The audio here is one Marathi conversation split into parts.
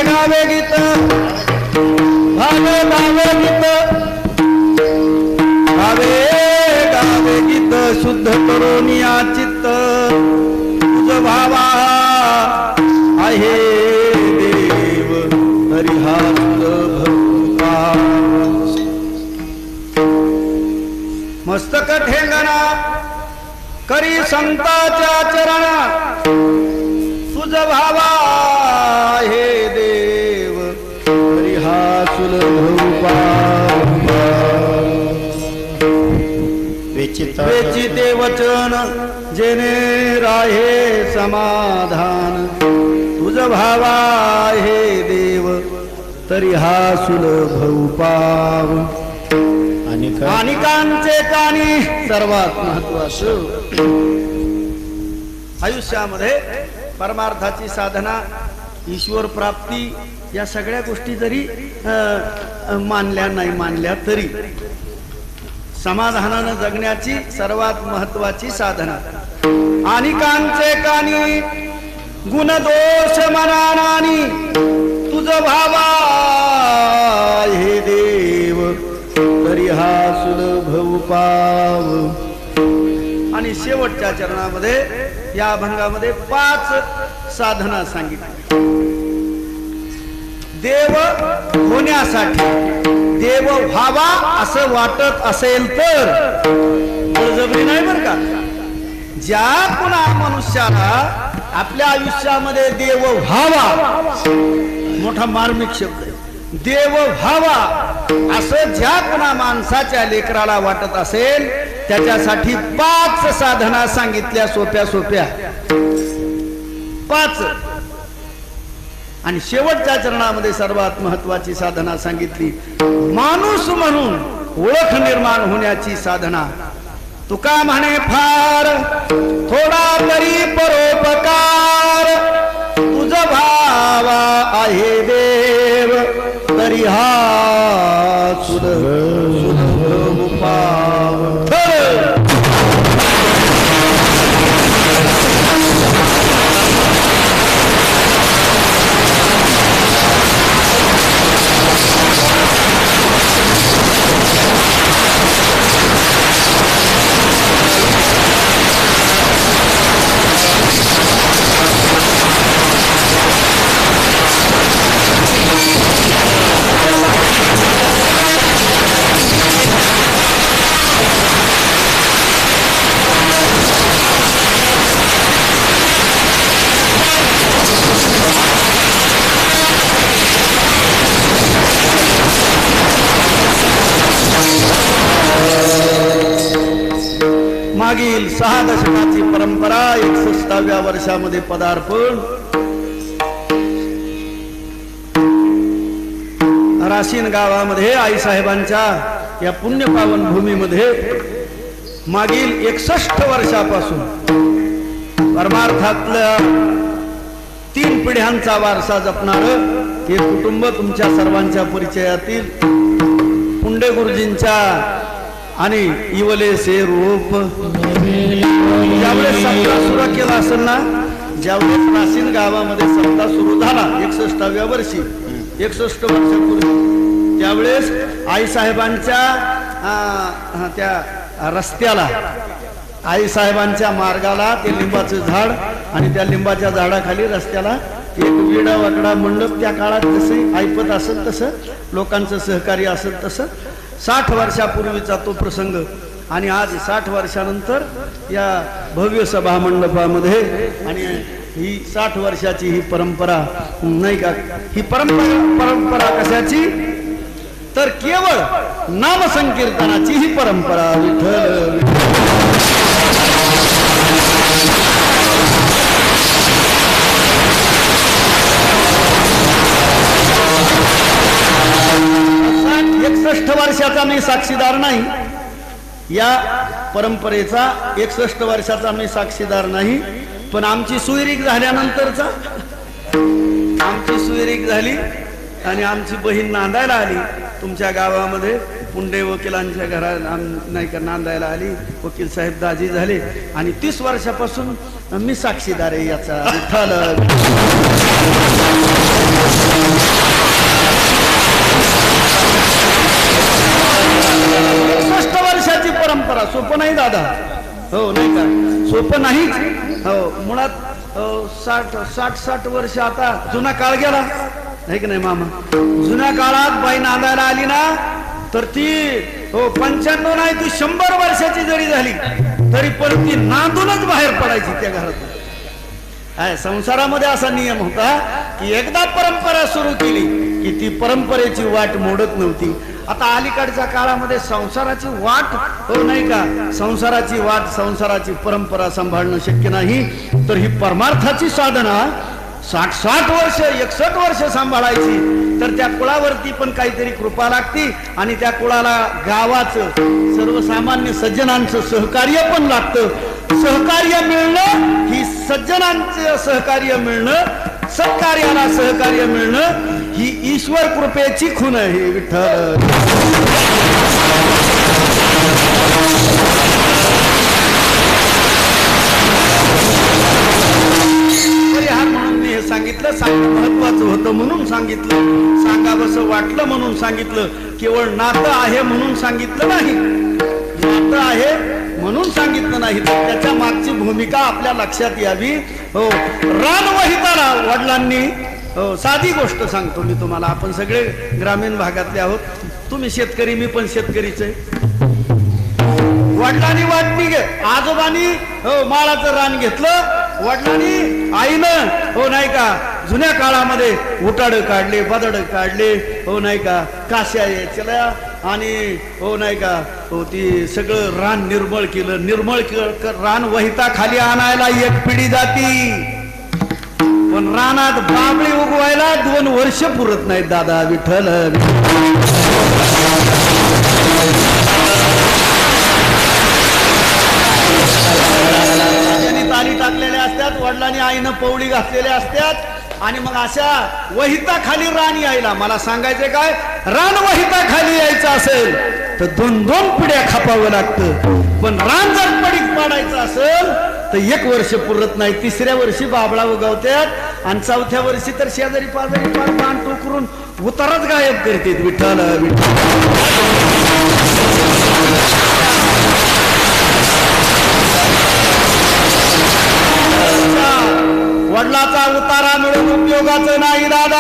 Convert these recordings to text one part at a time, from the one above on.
गावे गीत भावे गावे गीत गावे गावे गीत शुद्ध करून या चित्त तुझ भावा आहे देव हरी हा मस्तक ठेंगणा करी संताच्या चरणा तुझ भावा हे देव हरी हा सुलभ वेचिते वचन जेने राहे समाधान तुझ भावा हे देव तरी हा सुलभ उपाव अनेकांचे कानी सर्वात महत्वाचं आयुष्यामध्ये परमार्थाची साधना ईश्वर प्राप्ती या सगळ्या गोष्टी जरी मानल्या नाही मानल्या तरी समाधानानं जगण्याची सर्वात महत्वाची साधना अनेकांचे कानी गुण दोष मनानानी तुझ भावा हे देव तरी हा सुलभ उपाव आणि शेवटच्या चरणामध्ये या अभंगामध्ये 5 साधना सांगितली देव होण्यासाठी देव व्हावा असं वाटत असेल तर बळजबरी नाही बरं का ज्या कुणा मनुष्याला आपल्या आयुष्यामध्ये देव व्हावा मोठा मार्मिक शब्द देव व्हावा असं ज्या कुणा माणसाच्या लेकराला वाटत असेल त्याच्यासाठी 5 साधना सांगितल्या सोप्या सोप्या 5 आणि शेवटच्या चरणामध्ये सर्वात महत्वाची साधना सांगितली माणूस म्हणून ओळख निर्माण होण्याची साधना तुका म्हणे फार थोडा तरी परोपकार तुझ भावा आहे देव तरी हा सुलभ उपाव मागील 6 दशकाची परंपरा 61व्या वर्षामध्ये पदार्पण राशीन गावामध्ये आईसाहेबांच्या या पुण्यपावन भूमीमध्ये मागील 61 वर्षापासून परमार्थातल्या 3 पिढ्यांचा वारसा जपणारं हे कुटुंब तुमच्या सर्वांच्या परिचयातील पुंडे गुरुजींच्या आणि इवले से रूप ज्यावेळेस सप्ताह सुरू केला असेल ना ज्यावेळेस राशीन गावामध्ये सप्ताह सुरू झाला 61व्या वर्षी 61 वर्षापूर्वी त्यावेळेस आईसाहेबांच्या त्या रस्त्याला आईसाहेबांच्या मार्गाला ते लिंबाचं झाड आणि त्या लिंबाच्या झाडाखाली रस्त्याला एक विडा वाकडा मंडप त्या काळात जसे ऐपत असेल तसं लोकांचं सहकार्य असेल तसं 60 वर्षापूर्वीचा तो प्रसंग आणि आज 60 वर्षानंतर या भव्य सभा मंडपामध्ये आणि ही 60 वर्षाची ही परंपरा नाही का ही परंपरा कशाची तर केवळ नामसंकीर्तनाची ही परंपरा विठ्ठल वर्षाचा मी साक्षीदार नाही या परंपरेचा 61 वर्षाचा मी साक्षीदार नाही पण आमची सुईरीक झाल्यानंतरचा आमची सुईरीक झाली आणि आमची बहीण नांदायला आली तुमच्या गावामध्ये पुंडे वकिलांच्या घरात नाही का नांदायला आली वकील साहेब दाजी झाले आणि 30 वर्षापासून मी साक्षीदार आहे याचा विठ्ठल 61 वर्षाची परंपरा. सोपं नाही दादा, हो नाही का, सोपं नाही. हो मुळात 60 वर्ष आता जुना काळ गेला नाही की नाही मामा. जुन्या काळात बाई नांदायला आली ना तर ती 95 नाही ती 100 वर्षाची जरी झाली तरी पण ती नांदूनच बाहेर पडायची त्या घरात. संसारामध्ये असा नियम होता की एकदा परंपरा सुरू केली की ती परंपरेची वाट मोडत नव्हती. आता अलीकडच्या काळामध्ये संसाराची वाट हो नाही का, संसाराची वाट, संसाराची परंपरा सांभाळणं शक्य नाही. तर ही परमार्थाची साधना 60 वर्ष 61 वर्ष सांभाळायची तर त्या कुळावरती पण काहीतरी कृपा लागती आणि त्या कुळाला गावाचं सर्वसामान्य सज्जनांचं सहकार्य पण लागतं. सहकार्य मिळणं ही सज्जनांचं सहकार्य मिळणं, सत्कार्याला सहकार्य मिळणं ही ईश्वर कृपेची खूण आहे. विठ्ठल परिहार म्हणून मी हे सांगितलं, सांगणं महत्वाचं होतं म्हणून सांगितलं, सांगावंसं वाटलं म्हणून सांगितलं. केवळ नातं आहे म्हणून सांगितलं नाही, नातं आहे म्हणून सांगितलं नाही, त्याच्या मागची भूमिका आपल्या लक्षात यावी. हो रानवहिताला वडिलांनी, हो साधी गोष्ट सांगतो मी तुम्हाला, आपण सगळे ग्रामीण भागातले आहोत, तुम्ही शेतकरी, मी पण शेतकरीच आहे. वडिलांनी वाटणी आजोबांनी हो माळाचं रान घेतलं, वडिलांनी आईनं हो नाही का जुन्या काळामध्ये उटाड काढले, बदड काढले, हो नाही का काश्या यायच्या आणि हो नाही का हो ती सगळं रान निर्मळ केलं. निर्मळ रान वहिता खाली आणायला 1 पिढी जाती, पण रानात बाबळी उगवायला 2 वर्ष पुरत नाहीत दादा. विठ्ठल ताली टाकलेल्या असतात, वडिलांनी आईनं पवळी घातलेल्या असतात आणि मग अशा वहिता खाली रान यायला, मला सांगायचे काय, रान वहिता खाली यायचं असेल तर 2-2 पिढ्या खापावं लागतं. पण रान जर पडीक पाडायचं असेल तर 1 वर्ष पुरत नाही. 3ऱ्या वर्षी बाबळा उगवतात आणि 4थ्या वर्षी तर शेजारी पाजारी पार बाण टोकरून उतारच गायब करते. विठ्ठल वडिलाचा उतारा मिळून उपयोगाचं नाही दादा.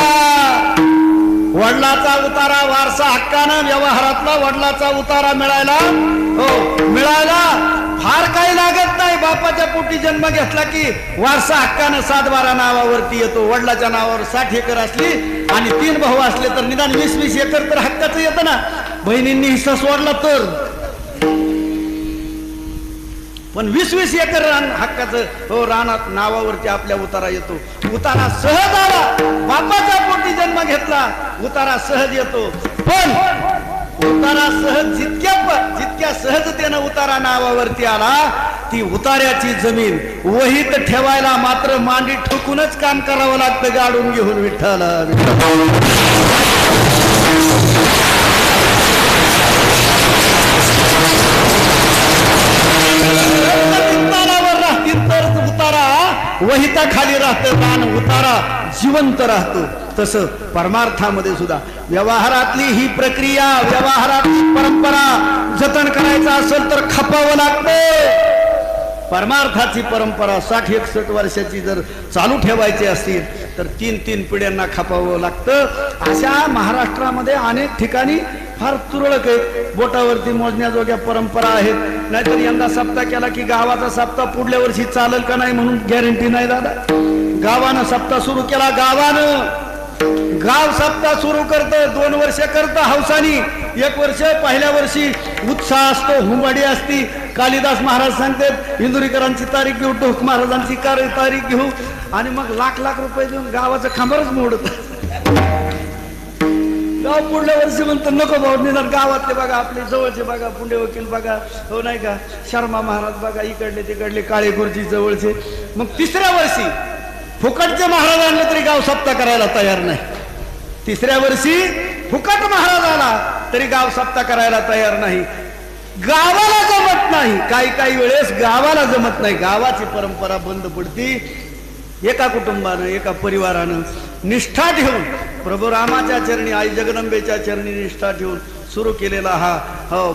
वडिलाचा उतारा वारसा हक्कानं, व्यवहारातला वडिलाचा उतारा मिळायला हो मिळायला फार काही लागत नाही. बापाच्या पोटी जन्म घेतला की वारसा हक्कानं 7-12 नावावरती येतो. वडिलाच्या नावावर 60 एकर असली आणि 3 भाऊ असले तर निदान 20-20 एकर तर हक्काचं येतं ना. बहिणींनी हिस्सा सोडला तर, पण 20-20 एकर रान हक्काचं हो रानात नावावरती आपल्या उतारा येतो. उतारा सहज आला, बापाच्या पोटी जन्म घेतला, उतारा सहज येतो. पण उतारा सहज जितक्या सहजतेनं उतारा नावावरती आला, ती उतार्याची जमीन वहीत ठेवायला मात्र मांडी ठोकूनच काम करावं लागतं, गाडून घेऊन. विठ्ठल वहिता खाली राहतं, रान उतारा जिवंत राहतो. तसं परमार्थामध्ये सुद्धा व्यवहारातली ही प्रक्रिया, व्यवहारातली परंपरा जतन करायचं असेल तर खपावं लागतं. परमार्थाची परंपरा 60-61 वर्षाची जर चालू ठेवायची असतील तर 3-3 पिढ्यांना खपावं लागतं. अशा महाराष्ट्रामध्ये अनेक ठिकाणी फार तुरळक आहेत, बोटावरती मोजण्याजोग्या परंपरा आहेत. नाहीतर यंदा सप्ताह केला की गावाचा सप्ताह पुढल्या वर्षी चालेल का नाही म्हणून गॅरंटी नाही दादा. गावानं सप्ताह सुरू केला, गाव सप्ताह सुरू करतं, 2 वर्ष करतं हौसानी, 1 वर्ष पहिल्या वर्षी उत्साह असतो, हुंबाडी असती. कालिदास महाराज सांगतात इंदुरीकरांची तारीख घेऊ, टोक महाराजांची तारीख घेऊ आणि मग लाख रुपये देऊन गावाचं खांबरच मोडत. गाव पुढल्या वर्षी म्हणतो नको भाऊ, निदान गावातले बघा, आपले जवळचे बघा, पुंडे वकील बघा, हो नाही का, शर्मा महाराज बघा, इकडले तिकडले काळे गुरुजी जवळचे. मग 3ऱ्या वर्षी फुकटचे महाराज आणले तरी गाव सप्ताह करायला तयार नाही. 3ऱ्या वर्षी फुकट महाराज आला तरी गाव सप्ताह करायला तयार नाही. गावाला जमत नाही, काही वेळेस गावाला जमत नाही, गावाची परंपरा बंद पडती. एका कुटुंबानं, एका परिवारानं निष्ठा ठेवून प्रभू रामाच्या चरणी, आई जगदंबेच्या चरणी निष्ठा ठेवून सुरू केलेला हा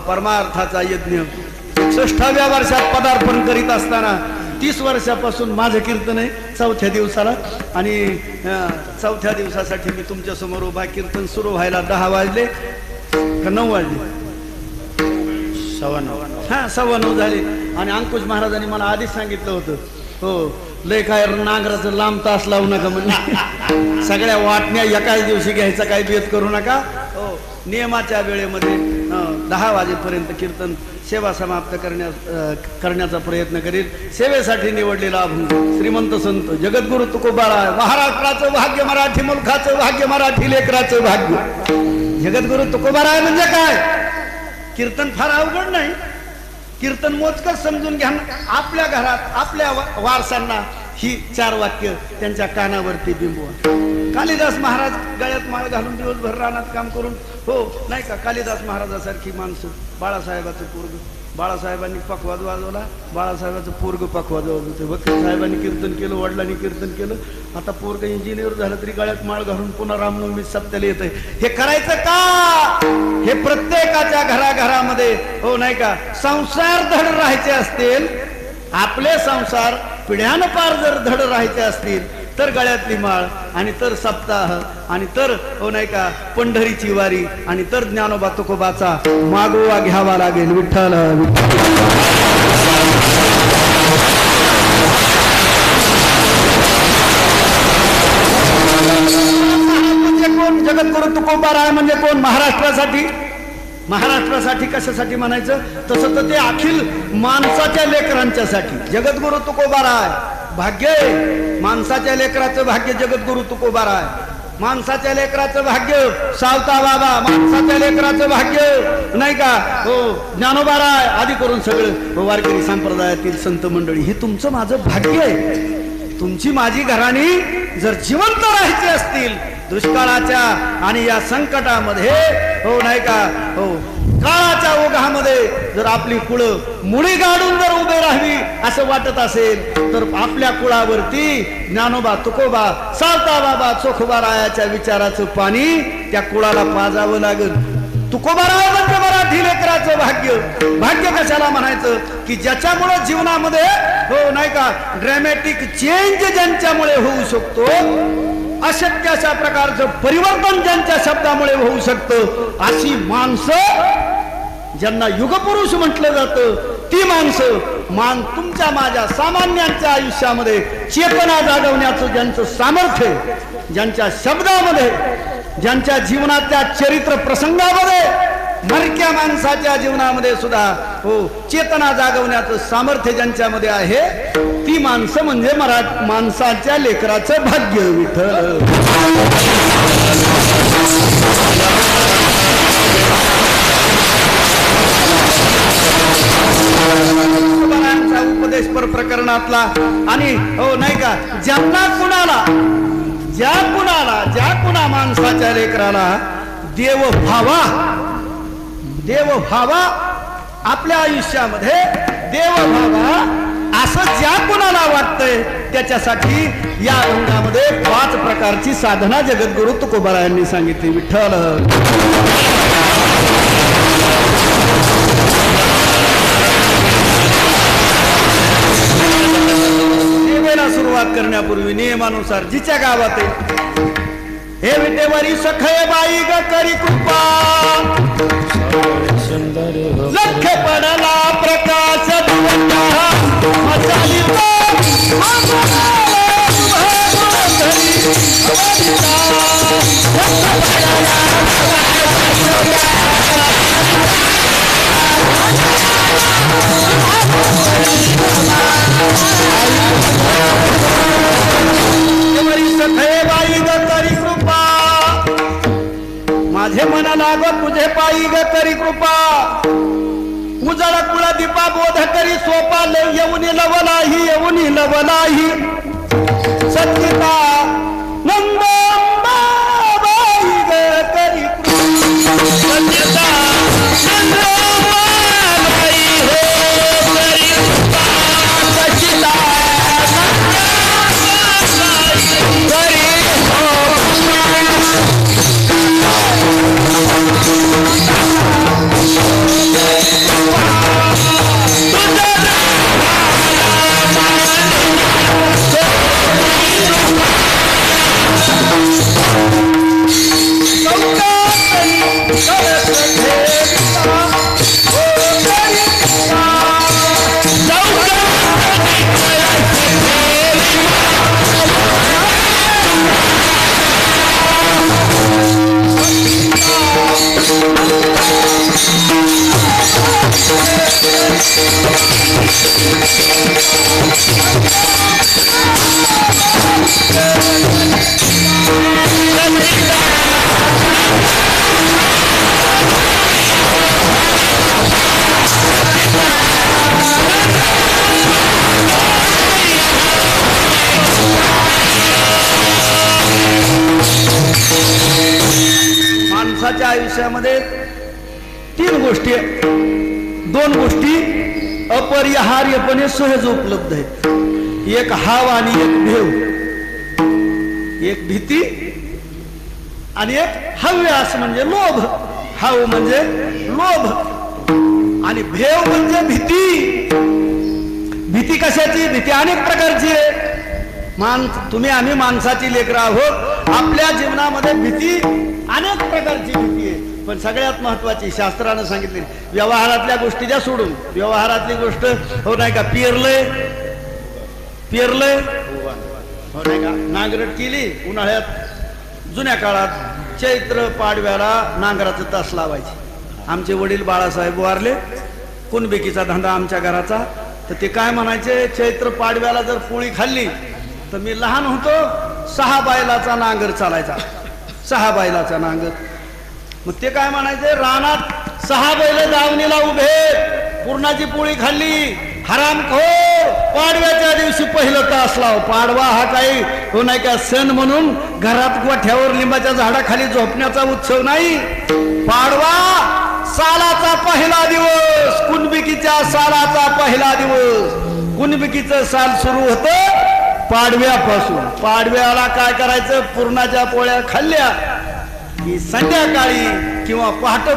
परमार्थाचा यज्ञ 61व्या वर्षात पदार्पण करीत असताना 30 वर्षापासून माझं कीर्तन आहे 4थ्या दिवसाला आणि 4थ्या दिवसासाठी मी तुमच्या समोर उभा. कीर्तन सुरू व्हायला 10 वाजले का 9 वाजले? 9:15. हा 9:15 झाले. आणि अंकुश महाराजांनी मला आधीच सांगितलं होतं, हो लय काय नांगराचं लांब तास लावू नका म्हणजे सगळ्या वाटण्या एकाच दिवशी घ्यायचा काही बेत करू नका. हो नियमाच्या वेळेमध्ये 10 वाजेपर्यंत कीर्तन सेवा समाप्त करण्याचा प्रयत्न करील. सेवेसाठी निवडलेला अभंग श्रीमंत संत जगद्गुरु तुकोबाराय. महाराष्ट्राचं भाग्य, मराठी मुलखाचं भाग्य, मराठी लेकराचं भाग्य. जगद्गुरु तुकोबाराय म्हणजे काय? कीर्तन फार अवघड नाही. कीर्तन मोजकच समजून घ्या. आपल्या घरात आपल्या वारसांना ही 4 वाक्य त्यांच्या कानावरती बिंबवा. कालिदास महाराज गळ्यात माळ घालून दिवसभर रानात काम करून, हो नाही का, कालिदास महाराजासारखी माणसं. बाळासाहेबाचं पोरग, बाळासाहेबांनी पखवाज वाजवला, बाळासाहेबाचं पोरग पखवाज वाजवते. वकील साहेबांनी कीर्तन केलं, वडिलांनी कीर्तन केलं. आता पोरग इंजिनियर झालं तरी गळ्यात माळ घालून पुन्हा रामनवमी सप्त्याला येत आहे. हे करायचं का? हे प्रत्येकाच्या घराघरामध्ये, हो नाही का, संसार धड राहायचे असतील, आपले संसार पिढ्यानं पार जर धड राहायचे असतील तर गळ्यातली माळ, आणि तर सप्ताह, आणि तर हो नाही का पंढरीची वारी, आणि तर ज्ञानोबा तुकोबाचा मागोवा घ्यावा लागेल. विठ्ठल म्हणजे कोण? जगद्गुरु तुकोबाराय म्हणजे कोण? महाराष्ट्रासाठी. महाराष्ट्रासाठी कशासाठी म्हणायचं? तसं तर ते अखिल माणसाच्या लेकरांच्यासाठी. जगद्गुरु तुकोबाराय भाग्य, माणसाच्या लेकराचं भाग्य जगद्गुरु तुकोबाराय. माणसाच्या लेकराचं भाग्य सावता बाबा, माणसाच्या लेकराचं भाग्य नाही का हो ज्ञानोबाराय, आदी करून सगळं वारकरी संप्रदायातील संत मंडळी. हे तुमचं माझं भाग्य आहे. तुमची माझी घराणी जर जिवंत राहायची असतील दुष्काळाच्या आणि या संकटामध्ये, हो नाही का, हो काळाच्या ओघामध्ये जर आपली कुळं मुळी गाडून जर उभे राहावी असं वाटत असेल तर आपल्या कुळावरती ज्ञानोबा तुकोबा सावता बाबा चोखोबारायाच्या विचाराचं पाणी त्या कुळाला पाजावं लागेल. तुकोबाराय म्हणजे मराठी लेकराचं भाग्य. भाग्य कशाला म्हणायचं? की ज्याच्यामुळे जीवनामध्ये, हो नाही का, ड्रॅमॅटिक चेंज ज्यांच्यामुळे होऊ शकतो, अशक्य अशा प्रकारचं परिवर्तन ज्यांच्या शब्दामुळे होऊ शकतं, अशी माणसं ज्यांना युगपुरुष म्हटलं जातं, ती माणसं तुमच्या माझ्या सामान्यांच्या आयुष्यामध्ये चेतना जागवण्याचं ज्यांचं सामर्थ्य, ज्यांच्या शब्दामध्ये, ज्यांच्या जीवनाच्या चरित्र प्रसंगामध्ये, मरक्या माणसाच्या जीवनामध्ये सुद्धा हो चेतना जागवण्याचं सामर्थ्य ज्यांच्यामध्ये आहे, ती माणसं म्हणजे माणसाच्या लेकराचं भाग्य. विठ्ठल उपदेश पर प्रकरणातला. आणि हो नाही का, ज्यांना कुणाला ज्या कुणा माणसाच्या लेकराला देव भावा आपल्या आयुष्यामध्ये देव भावा असं ज्या कुणाला वाटतंय त्याच्यासाठी या रंगामध्ये 5 प्रकारची साधना जगद्गुरु तुकोबारायांनी सांगितली. विठ्ठल सेवेला सुरुवात करण्यापूर्वी नियमानुसार जिच्या गावात हे विटेवरी सखय बाई ग करी कृपा, लख पडला प्रकाश बाई ग करी कृपा, माझे मना लाग तुझे पायी ग करी कृपा, उजळ कुळ दीपा बोध करी सोपा येऊनी लवलाही सत्ता नंद बाई ग करी कृपा, माणसाच्या आयुष्यामध्ये 3 गोष्टी आहेत. 2 गोष्टी अपरिहार्यपणे सहज उपलब्ध आहेत. एक हाव आणि एक भेव. एक भीती आणि एक हव्यास म्हणजे लोभ. हाव म्हणजे लोभ आणि भेव म्हणजे भीती. भीती कशाची? भीती अनेक प्रकारची आहे. तुम्ही आम्ही माणसाची लेकरं आहोत. आपल्या जीवनामध्ये भीती अनेक प्रकारची भीती आहे. पण सगळ्यात महत्वाची शास्त्रानं सांगितली, व्यवहारातल्या गोष्टी द्या सोडून. व्यवहारातली गोष्ट हो नाही का, पेरलंय हो नाही का, नांगरट केली उन्हाळ्यात. जुन्या काळात चैत्र पाडव्याला नांगराचं तास लावायचे. आमचे वडील बाळासाहेब वारले, कुणबेकीचा धंदा आमच्या घराचा. तर ते काय म्हणायचे, चैत्र पाडव्याला जर पोळी खाल्ली तर मी लहान होतो 6 बैलाचा नांगर चालायचा. 6 बैलाचा नांगर. मग ते काय म्हणायचे, रानात 6 बैल दावणीला उभे, पुरणाची पोळी खाल्ली, हरामखोर. पाडव्याच्या दिवशी पहिलं तास लाव. पाडवा हा काही हो नाही का सण म्हणून घरात गोठ्यावर लिंबाच्या झाडाखाली झोपण्याचा उत्सव नाही. पाडवा सालाचा पहिला दिवस, कुणबिकीच्या सालाचा पहिला दिवस. कुणबिकीचं साल सुरू होतं पाडव्यापासून. पाडव्याला काय करायचं, पुरणाच्या पोळ्या खाल्ल्या की संध्याकाळी किंवा पहाट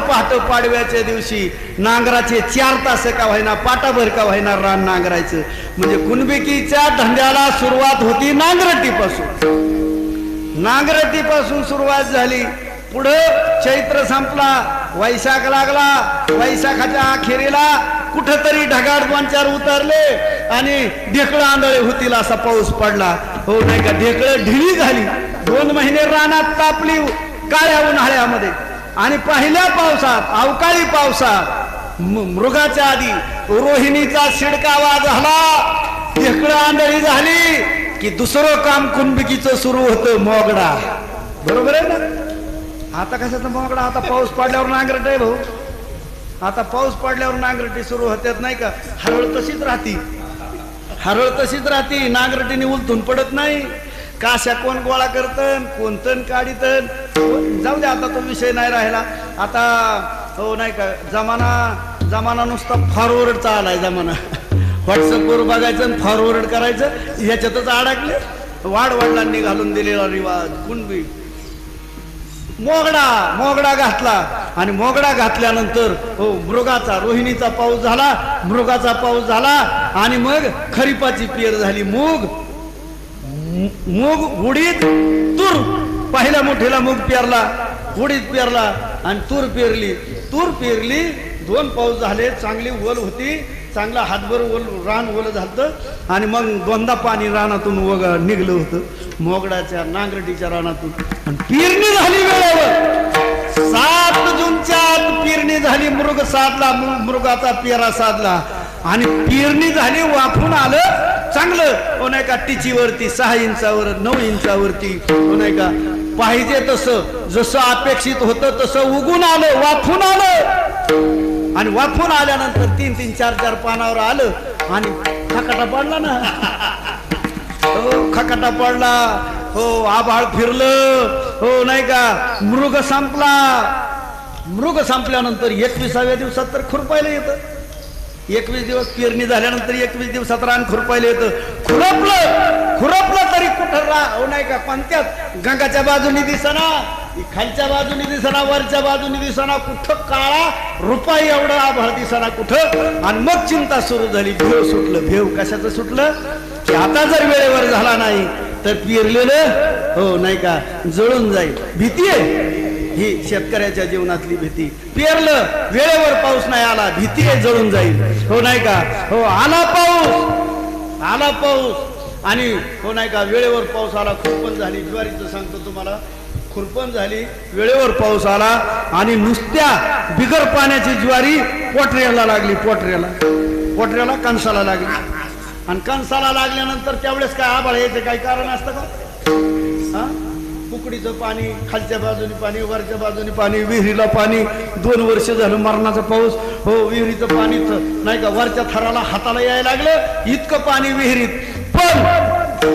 पाडव्याच्या दिवशी नांगराचे 4 तास का व्हायना, पाटाभर का व्हायना रान नांगरायचं. म्हणजे कुणबिकीच्या धंद्याला सुरुवात होती नांगरटीपासून. नांगरटीपासून सुरुवात झाली. पुढं चैत्र संपला, वैशाख लागला. वैशाखाच्या अखेरीला कुठंतरी ढगाळ 2-4 उतरले आणि ढेकळं आंधळे होतील असा पाऊस पडला. हो नाही का, ढेकळं ढिली झाली. 2 महिने रानात तापली काळ्या उन्हाळ्यामध्ये. आणि पहिल्या पावसात, अवकाळी पावसात, मृगाच्या आधी रोहिणीचा शिडकावा झाला, ढेकळं आंधळी झाली की दुसरं काम कुणबिकीचं सुरू होतं, मोगडा. बरोबर आहे ना. आता कशाचा मोगडा, आता पाऊस पडल्यावर नांगरट आहे भाऊ. आता पाऊस पडल्यावर नांगरटी सुरू होत्यात नाही का. हरळ तशीच राहती, हरळ तशीच राहती, नांगरटीने उलथून पडत नाही. काशा कोण गोळा करतन, कोण तण काढितन, जाऊ दे, आता तो विषय नाही राहिला. आता हो नाही का, जमाना नुसता फॉरवर्डचा आलाय जमाना. व्हॉट्सअपवर बघायचं, फॉरवर्ड करायचं, ह्याच्यातच अडकले. वाडवडिलांनी घालून दिलेला रिवाज कुणबी. मोगडा घातला आणि मोगडा घातल्यानंतर हो मृगाचा, रोहिणीचा पाऊस झाला, मृगाचा पाऊस झाला आणि मग खरीपाची पेर झाली. मूग, उडीद, तूर. पहिल्या मोठीला मूग पेरला, उडीद पेरला आणि तूर पेरली. 2 पाऊस झाले, चांगली ओल होती, चांगला हातभर ओल रान ओलं झालं. आणि मग 2दा पाणी रानातून निघलं होतं, मोगडाच्या नांगरटीच्या रानातून. आणि पेरणी झाली वेळेवर. 7 जूनच्या पेरणी झाली. मृग साधला, मृगाचा पेरा साधला आणि पेरणी झाली. वाफून आलं चांगलं हो नाही का, टिचीवरती 6 इंचावर 9 इंचावरती हो नाही का, पाहिजे तसं जसं अपेक्षित होतं तसं उगून आलं, वाफून आलं. आणि वाफून आल्यानंतर 3-3, 4-4 पानावर आलं आणि खकाटा पडला ना. हो खकाटा पडला. हो आभाळ फिरलं हो नाही का. मृग संपला. मृग संपल्यानंतर 21व्या दिवसात तर खुरपायला येतं. 21 दिवस पेरणी झाल्यानंतर 21 दिवसात रान खुरपायला येतं. खुरपलं तरी कुठं हो नाही का, पंत्यात गंगाच्या बाजूनी दिसना, खालच्या बाजूनी दिसना, वरच्या बाजूनी दिसना, कुठं काळा रुपाई एवढं आभाळ दिसना कुठं. आणि मग चिंता सुरू झाली. भेव सुटलं. भेव कशाचं सुटलं की आता जर वेळेवर झाला नाही तर पेरलेलं हो नाही का जळून जाईल. भीती आहे ही शेतकऱ्याच्या जीवनातली भीती. पेरलं, वेळेवर पाऊस नाही आला, भीती आहे जळून जाईल हो नाही का. हो आला पाऊस आणि हो नाही का वेळेवर पाऊस आला. खुरपण झाली. ज्वारीचं सांगतो तुम्हाला, खुरपण झाली, वेळेवर पाऊस आला आणि नुसत्या बिगर पाण्याची ज्वारी पोटऱ्याला लागली. पोटऱ्याला कणसाला लागली. आणि कणसाला लागल्यानंतर त्यावेळेस काय आभाळ यायचं काही कारण असतं का. कुकडीचं पाणी, खालच्या बाजूनी पाणी, वरच्या बाजूनी पाणी, विहिरीला पाणी. 2 वर्ष झालं मरणाचा पाऊस. हो विहिरीचं पाणी नाही का वरच्या थराला हाताला यायला लागलं, इतकं पाणी विहिरीत. पण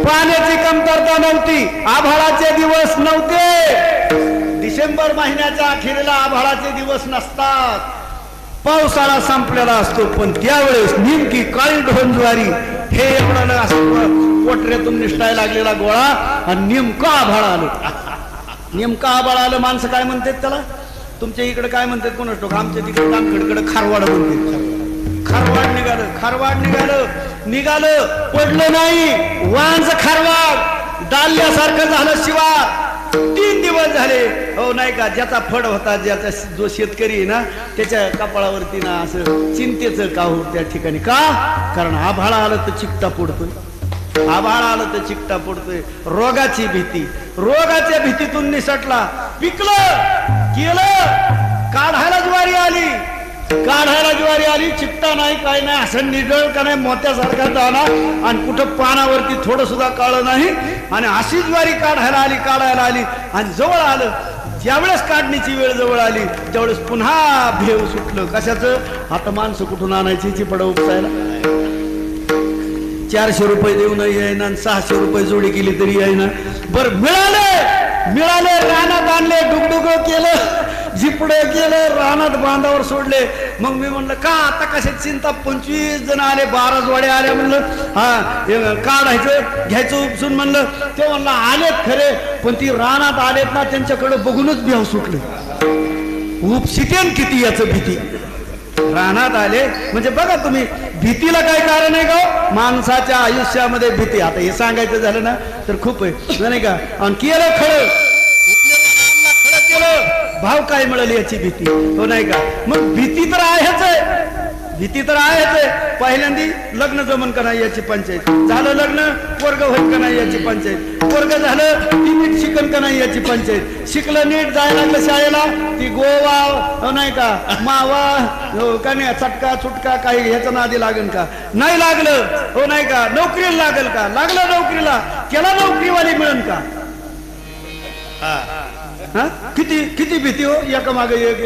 पाण्याची कमतरता नव्हती. आभाळाचे दिवस नव्हते. डिसेंबर महिन्याच्या अखेरीला आभाळाचे दिवस नसतात, पावसाळा संपलेला असतो, पण त्यावेळेस नेमकी काळी ढोण ज्वारी हे एवढं असं पोटऱ्यातून निष्ठाय लागलेला गोळा आणि नेमकं आभाळ आलं. नेमकं आभाळ आलं. माणसं काय म्हणतात त्याला? तुमच्या इकडे काय म्हणतात कोणाच ठोक, आमच्या तिकडे कानकडकडे खारवाड म्हणतात. खारवाड निघालं, खारवाड निघालं, पडलं नाही, वांज खारवाड डालल्यासारखं झालं. शिवार 3 दिवस झाले, हो नाही का, ज्याचा फड होता, ज्याचा जो शेतकरी आहे ना, त्याच्या कपाळावरती ना असं चिंतेचं काहूर त्या ठिकाणी. का? कारण आभाळ आलं तर चिकटा पडतोय, आभाळ आलं तर चिकटा पडतोय. रोगाची भीती, रोगाच्या भीतीतून निसटला, पिकलं, केलं, काढायला ज्वारी आली, काढायला ज्वारी आली, चिकटा नाही, काय नाही, असं निडळ का नाही, मोत्यासारखा दाना, आणि कुठं पानावरती थोडं सुद्धा काळं नाही, आणि अशी ज्वारी काढायला आली, आणि जवळ आलं. ज्यावेळेस काढणीची वेळ जवळ आली त्यावेळेस पुन्हा भेव सुटलं. कशाचं? आता माणसं कुठून आणायची चिपडा उपसायला? 400 रुपये देऊन येईना, 600 रुपये जोडी केली तरी येईना. बरं मिळाले, रानात आणले, डुगडुग केलं, झिपडे केलं, रानात बांधावर सोडले. मग मी म्हणलं का आता कशाची चिंता, 25 जण आले, 12 जोड्या आल्या, म्हणलं हा काढायचं, घ्यायचं उपसून. म्हणलं ते म्हणलं आलेत खरे, पण ती रानात आलेत ना, त्यांच्याकडे बघूनच भेव सुटले. उपसितेन किती याचं भीती. रानात आले म्हणजे बघा तुम्ही, भीतीला काय कारण आहे का? माणसाच्या आयुष्यामध्ये भीती. आता हे सांगायचं झालं ना तर खूप आहे नाही का. आणि केलं खरं, भाव काय मिळेल याची भीती, हो नाही का. मग भीती तर आहेच आहे, भीती तर आहेच आहे. पहिल्यांदी लग्न जमन का नाही याची पंचायत, झालं लग्न, पोरग होईल का नाही याची पंचायत, पोरग झालं ती नीट शिकन का नाही याची पंचायत, शिकलं नीट, जायला लागलं शाळेला, ती गोवा हो नाही का, मावा हो का नाही, चटका चुटका काही ह्याचा नादी लागेल का नाही लागलं, हो नाही का, नोकरीला लागेल का, लागलं नोकरीला, त्याला नोकरीवाली मिळेल का. किती किती भीती हो, एकामागे एक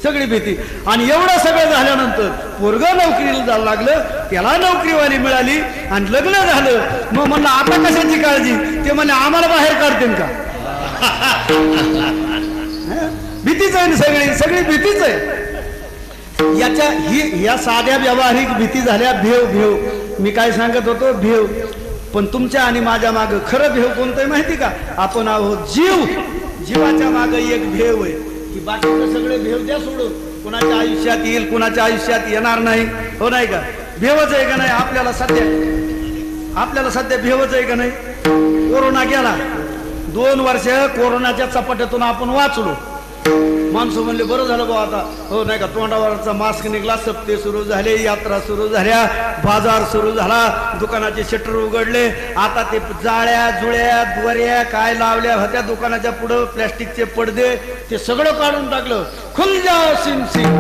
सगळी भीती. आणि एवढं सगळं झाल्यानंतर पोरग नोकरीला जायला लागलं, त्याला नोकरीवाली मिळाली आणि लग्न झालं. मग म्हणलं आता कशाची काळजी, ते म्हणले आम्हाला बाहेर काढतील का. भीतीच आहे ना, सगळी भीतीच आहे. या साध्या व्यावहारिक भीती झाल्या भेव. मी काय सांगत होतो, भेव. पण तुमच्या आणि माझ्या माग खरं भेव कोणतं माहिती का? आपण आहोत जीव. जीवाच्या माग एक भेव आहे, की बाकीचं सगळे भेव द्या सोडून, कुणाच्या आयुष्यात येईल, कुणाच्या आयुष्यात येणार नाही, हो नाही का. भेवच आहे का नाही आपल्याला सध्या भेवच आहे का नाही. कोरोना गेला, 2 वर्ष कोरोनाच्या चपाट्यातून आपण वाचलो. माणसं म्हणले बरं झालं बा आता, हो नाही का, तोंडावरचा मास्क निघला, सप्ते सुरू झाले, यात्रा सुरू झाल्या, बाजार सुरू झाला, दुकानाचे शटर उघडले. आता ते जाळ्या जुळ्या द्वाऱ्या काय लावल्या होत्या दुकानाच्या पुढं, प्लॅस्टिकचे पडदे, ते सगळं काढून टाकलं. खुल जाओ सिम सिम,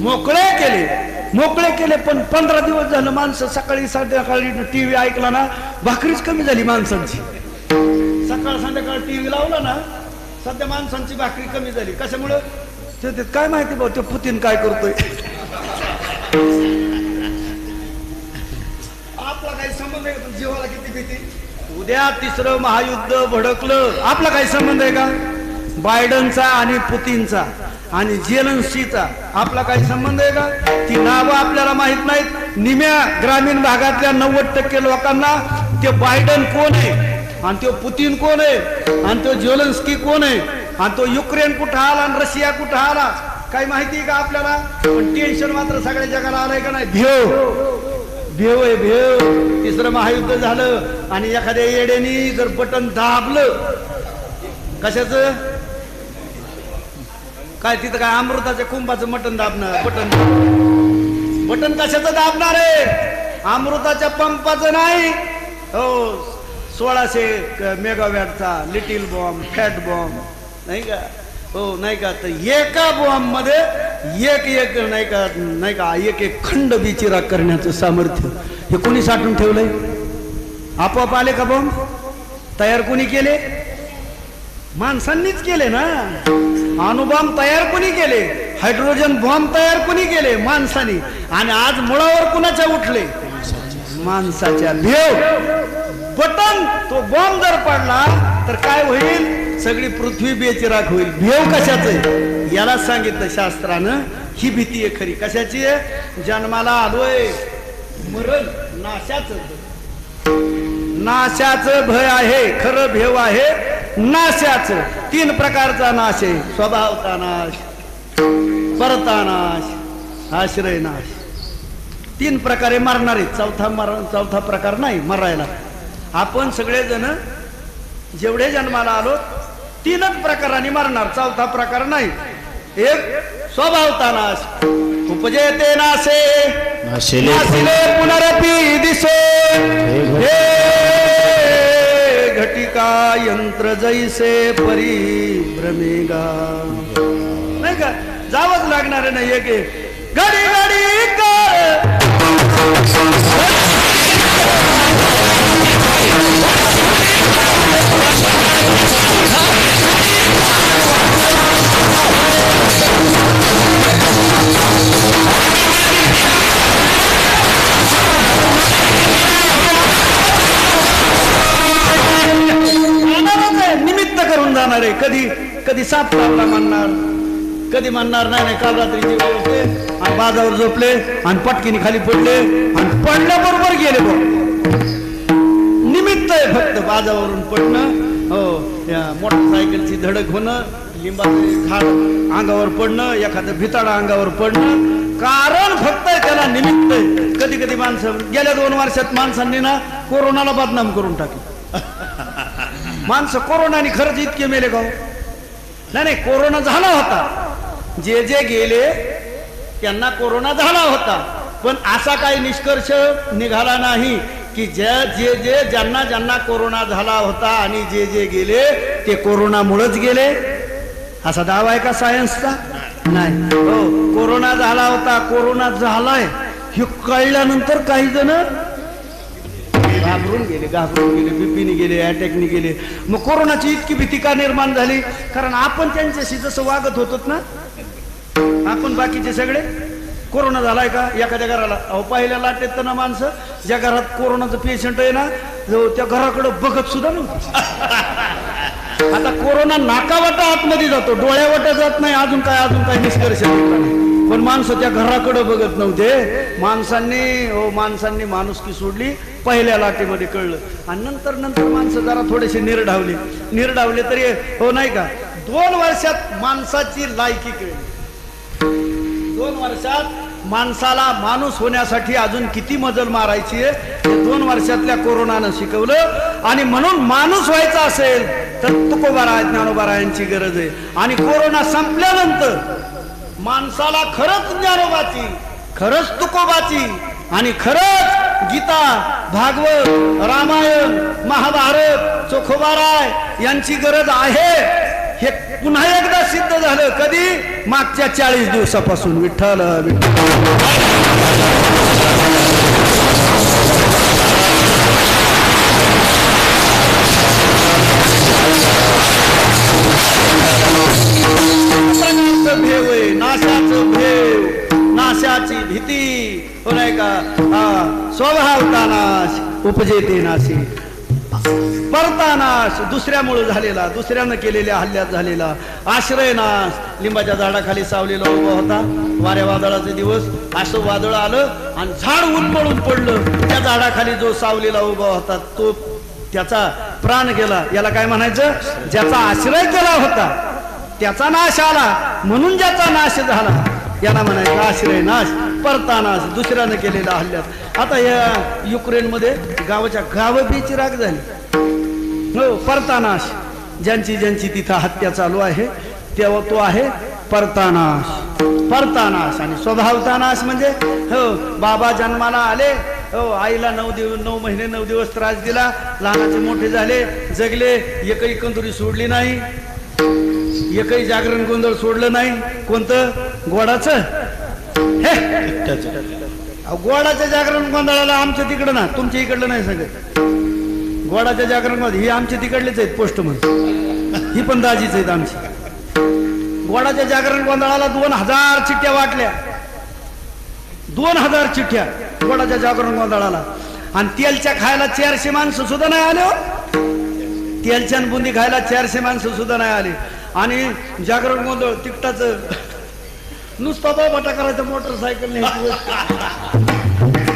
मोकळे केले. पण 15 दिवस झालं माणसं सकाळी संध्याकाळी टीव्ही ऐकला ना, भाकरीच कमी झाली माणसांची. सकाळ संध्याकाळ टीव्ही लावला ना, सध्या माणसांची भाकरी कमी झाली. कशामुळं? ते काय माहिती भाऊ, ते पुतीन काय करतोय. आपला काही संबंध आहे का? जीवाला किती भीती. उद्या 3रं महायुद्ध भडकलं, आपला काही संबंध आहे का? बायडनचा आणि पुतीनचा आणि झेलेन्स्कीचा आपला काही संबंध आहे का? ती नावं आपल्याला माहित नाहीत. निम्या ग्रामीण भागातल्या 90% लोकांना ते बायडन कोण आहे आणि तो पुतीन कोण आहे आणि तो झेलेन्स्की कोण आहे आणि तो युक्रेन कुठं आला आणि रशिया कुठं आला काही माहिती आहे का आपल्याला. पण टेन्शन मात्र सगळ्या जगाला आलंय का नाही. भेव आहे भेव. 3रं महायुद्ध झालं आणि एखाद्या येड्यानी जर बटन दाबलं, कशाचं काय, तिथं काय अमृताच्या कुंभाचं मटण दाबणार, बटन कशाचं दाबणार आहे? अमृताच्या पंपाचं नाही. हो, 1600 मेगावॅटचा लिटिल बॉम्ब, फॅट बॉम्ब नाही का, हो नाही का. तर एका बॉम्ब मध्ये एक नाही का एक खंड बिचिरा करण्याचं सामर्थ्य हे कोणी साठवून ठेवलंय? आपोआप आले का बॉम्ब? तयार कोणी केले? माणसांनीच केले ना. अणुबॉम्ब तयार कोणी केले? हायड्रोजन बॉम्ब तयार कोणी केले? माणसांनी. आणि आज मुळावर कुणाच्या उठले? माणसाच्या. भेव. बटन तो बॉम्ब जर पडला तर काय होईल? सगळी पृथ्वी बेचिराख होईल. भेव कशाच? याला सांगितलं शास्त्रानं, ही भीती आहे खरी. कशाची आहे? जन्माला आलोय, मरण नाशाचं भय आहे, खरं भेव आहे नाशाचं. 3 प्रकारचा नाश आहे: स्वभावता नाश, परता नाश, आश्रय नाश. 3 प्रकारे मारणार आहेत. चौथा प्रकार नाही मरायला. आपण सगळेजण जेवढे जन्माला आलो 3च प्रकाराने मारणार, चौथा प्रकार नाही. एक स्वभावता नाश, उपजेते नाशे नाशिले पुनरपि दिसे, हे घटिका यंत्र जैसे परिभ्रमेगा. नाही का? जावंच लागणार नाही. एक घडी घडी कर निमित्त करून जाणार आहे. कधी साप कापला म्हणणार, कधी म्हणणार नाही काल रात्रीचे होते आणि बाजावर झोपले आणि पटकीने खाली पडले आणि पडल्याबरोबर गेले. निमित्त आहे फक्त. बाजावरून पडणं, हो, या मोटरसायकलची धडक होणं, लिंबाचे झाड अंगावर पडणं, एखादं भिताडा अंगावर पडणं, कारण फक्त त्याला निमित्त आहे. कधी कधी माणसं गेल्या 2 वर्षात माणसांनी ना कोरोनाला बदनाम करून टाकली. माणसं कोरोनाने खरंच इतके मेले का? नाही, कोरोना झाला होता. जे गेले त्यांना कोरोना झाला होता, पण असा काही निष्कर्ष निघाला नाही की ज्यांना कोरोना झाला होता आणि जे गेले ते कोरोनामुळेच गेले, असा दावा आहे का सायन्सचा? नाही. हो, कोरोना झाला होता, कोरोना झालाय हे कळल्यानंतर काही जण घाबरून गेले, बीपीने गेले, अटॅकने गेले. मग कोरोनाची इतकी भीती का निर्माण झाली? कारण आपण त्यांच्याशी जसं वागत होतो ना, आपण बाकीचे सगळे. कोरोना झालाय का एखाद्या घराला? अहो, पहिल्या लाटेत तर ना माणसं ज्या घरात कोरोनाचं पेशंट आहे ना, त्या घराकडे बघत सुद्धा नव्हतं. आता कोरोना नाकावाटा आतमध्ये जातो, डोळ्यावाटा जात नाही. अजून काय निष्कर्ष निघाला नाही. पण माणसं त्या घराकडे बघत नव्हते. माणसांनी माणुसकी सोडली. पहिल्या लाटेमध्ये कळलं. आणि नंतर माणसं जरा थोडेसे निरडावले तरी, हो नाही का, 2 वर्षात माणसाची लायकी कळली. 2 वर्षात माणसाला माणूस होण्यासाठी अजून किती मजल मारायची आहे हे 2 वर्षातल्या कोरोनानं शिकवलं. आणि म्हणून माणूस व्हायचा असेल तर तुकोबाराय, ज्ञानोबारायांची गरज आहे. आणि कोरोना संपल्यानंतर माणसाला खरंच ज्ञानोबाची, खरंच तुकोबाची आणि खरंच गीता, भागवत, रामायण, महाभारत, चोखोबाराय यांची गरज आहे. हे पुन्हा एकदा सिद्ध झालं. कधी? मागच्या 40 दिवसापासून. विठ्ठल भेव आहे, नाशाचं भेव, नाशाची भीती, हो नाही का? स्वभावता नाश, उपजेते नाशी, परता नाश, दुसऱ्यामुळे झालेला, दुसऱ्यानं केलेल्या हल्ल्यात झालेला. आश्रय नाश, लिंबाच्या झाडाखाली सावलेला उभा होता. वाऱ्या वादळाचे दिवस, असं वादळ आलं आणि झाड उन्मळून पडलं. त्या झाडाखाली जो सावलेला उभा होता तो, त्याचा प्राण गेला. याला काय म्हणायचं? ज्याचा आश्रय केला होता त्याचा नाश आला, म्हणून ज्याचा नाश झाला याला म्हणायचं आश्रय नाश, परता नाश, दुसऱ्यानं केलेल्या हल्ल्यात. आता या युक्रेनमध्ये गावाच्या गाव बेचिराख झाली. हो, परतानाश. ज्यांची तिथं हत्या चालू आहे तेव्हा तो आहे परतानाश. परतानाश आणि स्वभावतानाश म्हणजे, हो, बाबा जन्माला आले, हो, आईला 9 महिने 9 दिवस त्रास दिला, लहानाचे मोठे झाले, जगले, एकही कंदुरी सोडली नाही, एकही जागरण गोंधळ सोडलं नाही. कोणतं? गोडाचं. गोडाच्या जागरण गोंधळाला आमच्या तिकडं ना, तुमच्या इकडलं नाही सगळं. गोडाच्या जागरण मध्ये ही आमच्या तिकडलेच आहेत पोस्टमन, ही पण दाजीच आहेत आमची. गोडाच्या जागरण गोंधळाला 2000 चिठ्ठ्या वाटल्या. 2000 चिठ्ठ्या गोडाच्या जागरण गोंधळाला. आणि तेलच्या खायला 400 माणसं सुद्धा नाही आले. तेलच्यान बुंदी खायला 400 माणसं सुद्धा नाही आली. आणि जागरण गोंधळ तिकटाचं नुसता बाबा करायचं मोटरसायकल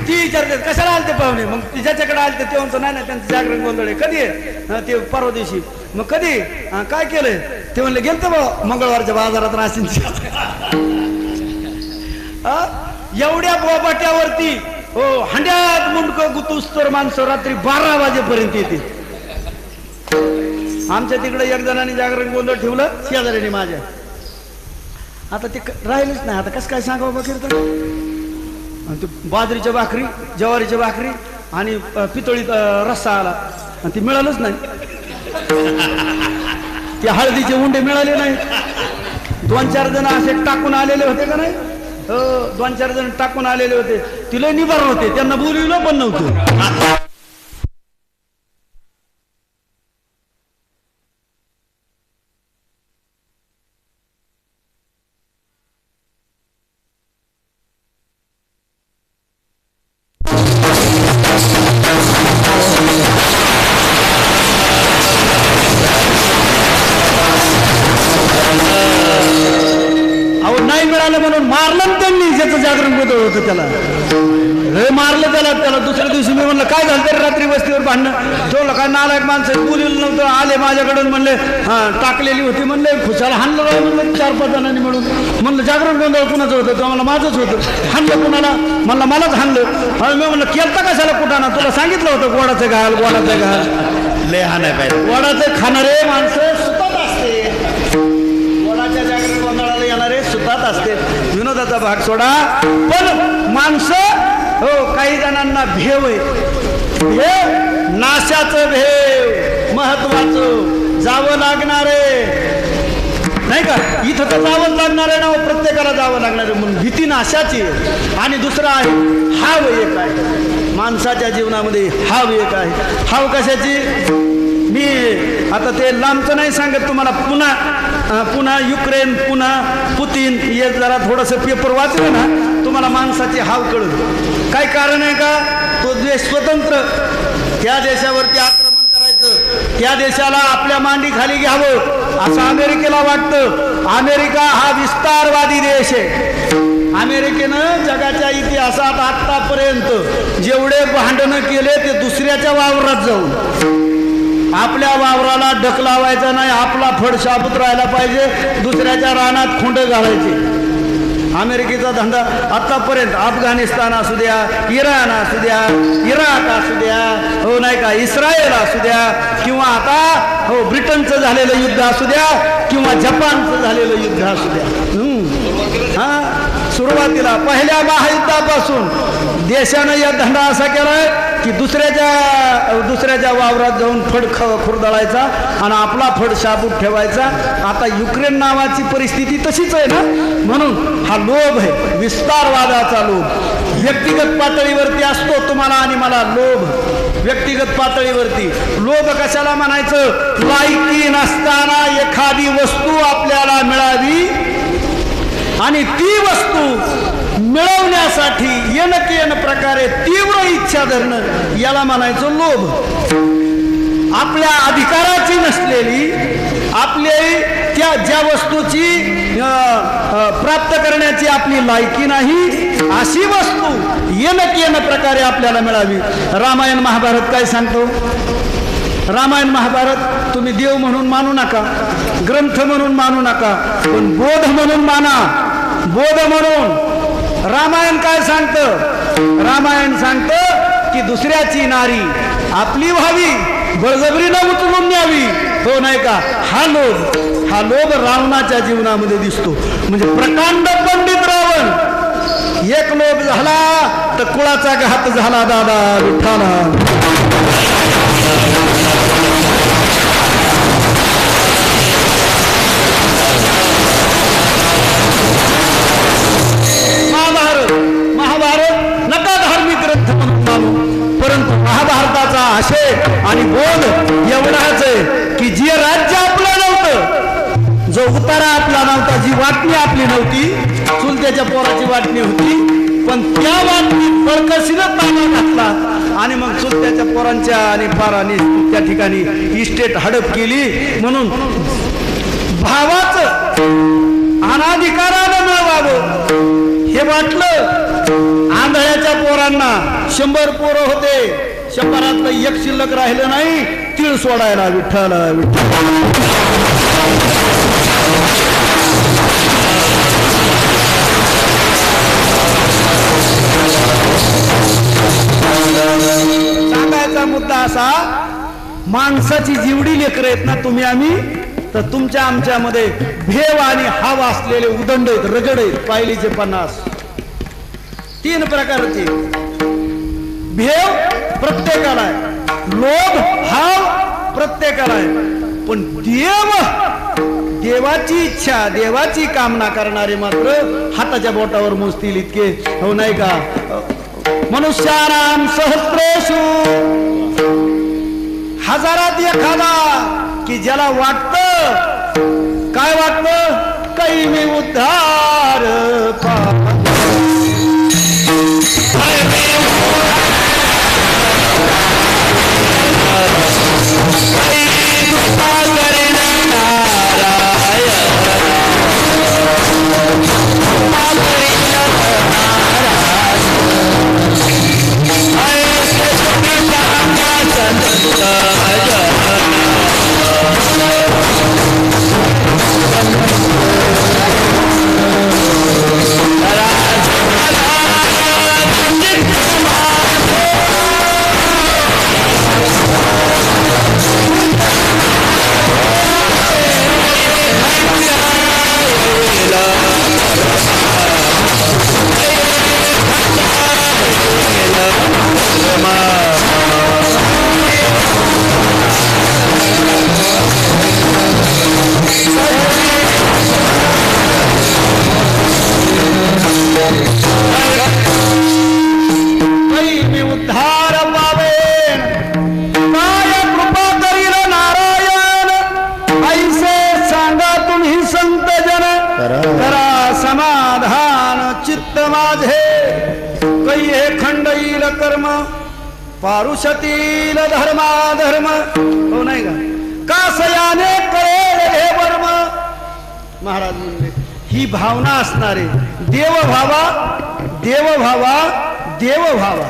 ती विचारते कशाला आलते पाहुणे. मग ज्याच्याकडे आलते ते म्हणतो नाही त्यांचं जागरण गोंधळ आहे. कधी आहे ते परवा दिवशी. मग कधी काय केलंय ते म्हणले गेलतो बा मंगळवारच्या बाजारात राशींची. एवढ्या बोबाट्यावरती हो हंड्यात मुंडकं गुतुस्तर माणसं रात्री 12 वाजेपर्यंत येते. आमच्या तिकडे एक जणांनी जागरण गोंधळ ठेवलं शेजाऱ्याने माझ्या. आता ते राहिलंच नाही. आता कसं काय सांगावं बघ ते बाजरीच्या भाकरी ज्वारीच्या भाकरी आणि पितळीत रस्सा आला आणि ती मिळालंच नाही. ते हळदीचे उंडे मिळाले नाही. 2-4 जण असे टाकून आलेले होते का नाही. 2-4 जण टाकून आलेले होते. तिला निवारण होते त्यांना बोलविलं पण नव्हतं. म्हणून मारलं त्यांनी. ज्याचं जागरण गोंधळ होतं त्याला मारलं. त्याला दुसऱ्या दिवशी मी म्हणलं काय झालं तरी रात्री वस्तीवर भांडणं. तो काय नालायक माणसं बोललं नव्हतं. आले माझ्याकडून म्हणले टाकलेली होती म्हणले खुशाला हाणलं राव म्हणलं 4-5 जणांनी मिळून. म्हणलं जागरण गोंधळ कुणाचं होतं तर मला माझंच होतं. हाणलं कुणाला म्हणलं मलाच हाणलं. मी म्हणलं केलता कशाला कुठाना तुला सांगितलं होतं गोडाचं घाल गोडाचं घाल लय हाणाय पाहिजे. गोडाचं खाणारे माणसं सुतात असते. गोडाच्या जागरण गोंधळाला येणारे सुतात असते. विनोदाचा भाग सोडा पण माणसं हो काही जणांना भेव आहे. भेव नाशाचं भेव महत्वाचं जावं लागणारे नाही का. इथं तर जावं लागणार आहे ना प्रत्येकाला जावं लागणार आहे म्हणून भीती नाशाची. आणि दुसरा आहे हाव एक आहे माणसाच्या जीवनामध्ये. हाव एक आहे. हाव कशाची मी आता ते लांबचं नाही सांगत तुम्हाला. पुन्हा युक्रेन पुन्हा पुतीन हे जरा थोडंसं पेपर वाचलं ना तुम्हाला माणसाची हाव कळत. काय कारण आहे का तो देश स्वतंत्र त्या देशावरती आक्रमण करायचं त्या देशाला आपल्या मांडी खाली घ्यावं असं अमेरिकेला वाटतं. अमेरिका हा विस्तारवादी देश आहे. अमेरिकेनं जगाच्या इतिहासात आतापर्यंत जेवढे भांडणं केले ते दुसऱ्याच्या वावरात जाऊन. आपल्या वावराला डक लावायचा नाही. आपला फड शाबूत राहायला पाहिजे. दुसऱ्याच्या रानात खोंड घालायचे. अमेरिकेचा धंदा आतापर्यंत अफगाणिस्तान असू द्या इराण असू द्या इराक असू द्या हो नाही का इस्रायल असू द्या किंवा आता हो ब्रिटनचं झालेलं युद्ध असू द्या किंवा जपानचं झालेलं युद्ध असू द्या. सुरुवातीला पहिल्या महायुद्धापासून देशानं या धंदा असा केलाय की दुसऱ्याच्या वावरात जाऊन फड खुरदळायचा आणि आपला फड शाबूत ठेवायचा. आता युक्रेन नावाची परिस्थिती तशीच आहे ना. म्हणून हा लोभ आहे विस्तारवादाचा लोभ. व्यक्तिगत पातळीवरती असतो तुम्हाला आणि मला लोभ. व्यक्तिगत पातळीवरती लोभ कशाला म्हणायचं. लायकी नसताना एखादी वस्तू आपल्याला मिळावी आणि ती वस्तू मिळवण्यासाठी येन प्रकारे तीव्र इच्छा धरणं याला म्हणायचं लोभ. आपल्या अधिकाराची नसलेली आपली ज्या वस्तूची प्राप्त करण्याची आपली लायकी नाही अशी वस्तू येन प्रकारे आपल्याला मिळावी. रामायण महाभारत काय सांगतो. रामायण महाभारत तुम्ही देव म्हणून मानू नका ग्रंथ म्हणून मानू नका पण बोध म्हणून माना. बोध म्हणून रामायण काय सांगतं. रामायण सांगतं की दुसऱ्याची नारी आपली व्हावी बळजबरीनं उचलून न्यावी हो नाही का. हा लोभ रावणाच्या जीवनामध्ये दिसतो. म्हणजे प्रकांड पंडित रावण एक लोभ झाला तर कुळाचा घात झाला दादा विठ्ठला. महाभारत नका धार्मिक ग्रंथ म्हणून मानू परंतु महाभारताचा आशय आणि बोध एवढाच आहे की जे राज्य आपलं नव्हतं जो उतारा आपला नव्हता जी वाटणी आपली नव्हती चुलत्याच्या पोराची वाटणी होती पण त्या वाटणीत बळकशीनं ताबा घातला आणि मग चुलत्याच्या पोरांच्या आणि फाराने त्या ठिकाणी इस्टेट हडप केली. म्हणून भावाचं अनाधिकारानं मिळवावं हे वाटलं. आंधळ्याच्या पोरांना 100 पोरं होते, 100रातलं एक शिल्लक राहिलं नाही. तीळ सोडायला विठ्ठल विठ्ठल. सांगायचा मुद्दा असा, माणसाची जेवढी लेकरं आहेत ना तुम्ही आम्ही, तर तुमच्या आमच्यामध्ये भेव आणि हाव असलेले उदंड आहेत, रगड आहेत. पायलीचे 50 3 प्रकारचे भेव प्रत्येकाला आहे, लोभ हाव प्रत्येकाला आहे. पण देवाची इच्छा, देवाची कामना करणारे मात्र हाताच्या बोटावर मोजतील इतके, हो नाही का? मनुष्यानाम सहस्रेषु, हजारात एखादा की ज्याला वाटतं, काय वाटतं? काही मी उद्धार कर्म पारुषतील धर्माधर्म, हो नाही का? कासयाने कळेल हे वर्म. महाराज म्हणले ही भावना असणारे देव भावा, देव भावा, देव भावा.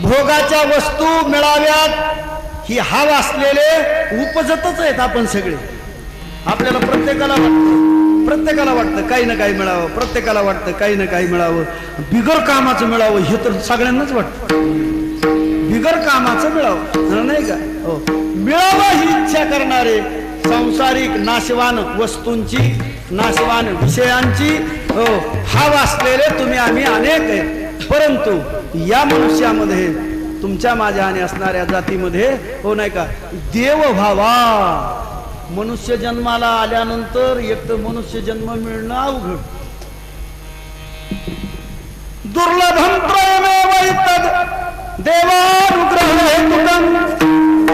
भोगाच्या वस्तू मिळाव्यात ही हाव असलेले उपजतच आहेत आपण सगळे. आपल्याला प्रत्येकाला वाटतं काही ना काही मिळावं, प्रत्येकाला वाटतं काही ना काही मिळावं, बिगर कामाचं मिळावं. हे तर सगळ्यांनाच वाटतं, बिगर कामाचं मिळावं, नाही का? हो, मिळावं ही इच्छा करणारे सांसारिक नाशवान वस्तूंची, नाशवान विषयांची हो हाव असलेले तुम्ही आम्ही अनेक आहेत. परंतु या मनुष्यामध्ये, तुमच्या माझ्या आणि असणाऱ्या जातीमध्ये, हो नाही का, देव भावा. मनुष्य जन्माला आल्यानंतर एक तर मनुष्य जन्म मिळणं अवघड. दुर्लभम त्रयमेव इत्तद देवानुग्रह हेतुकम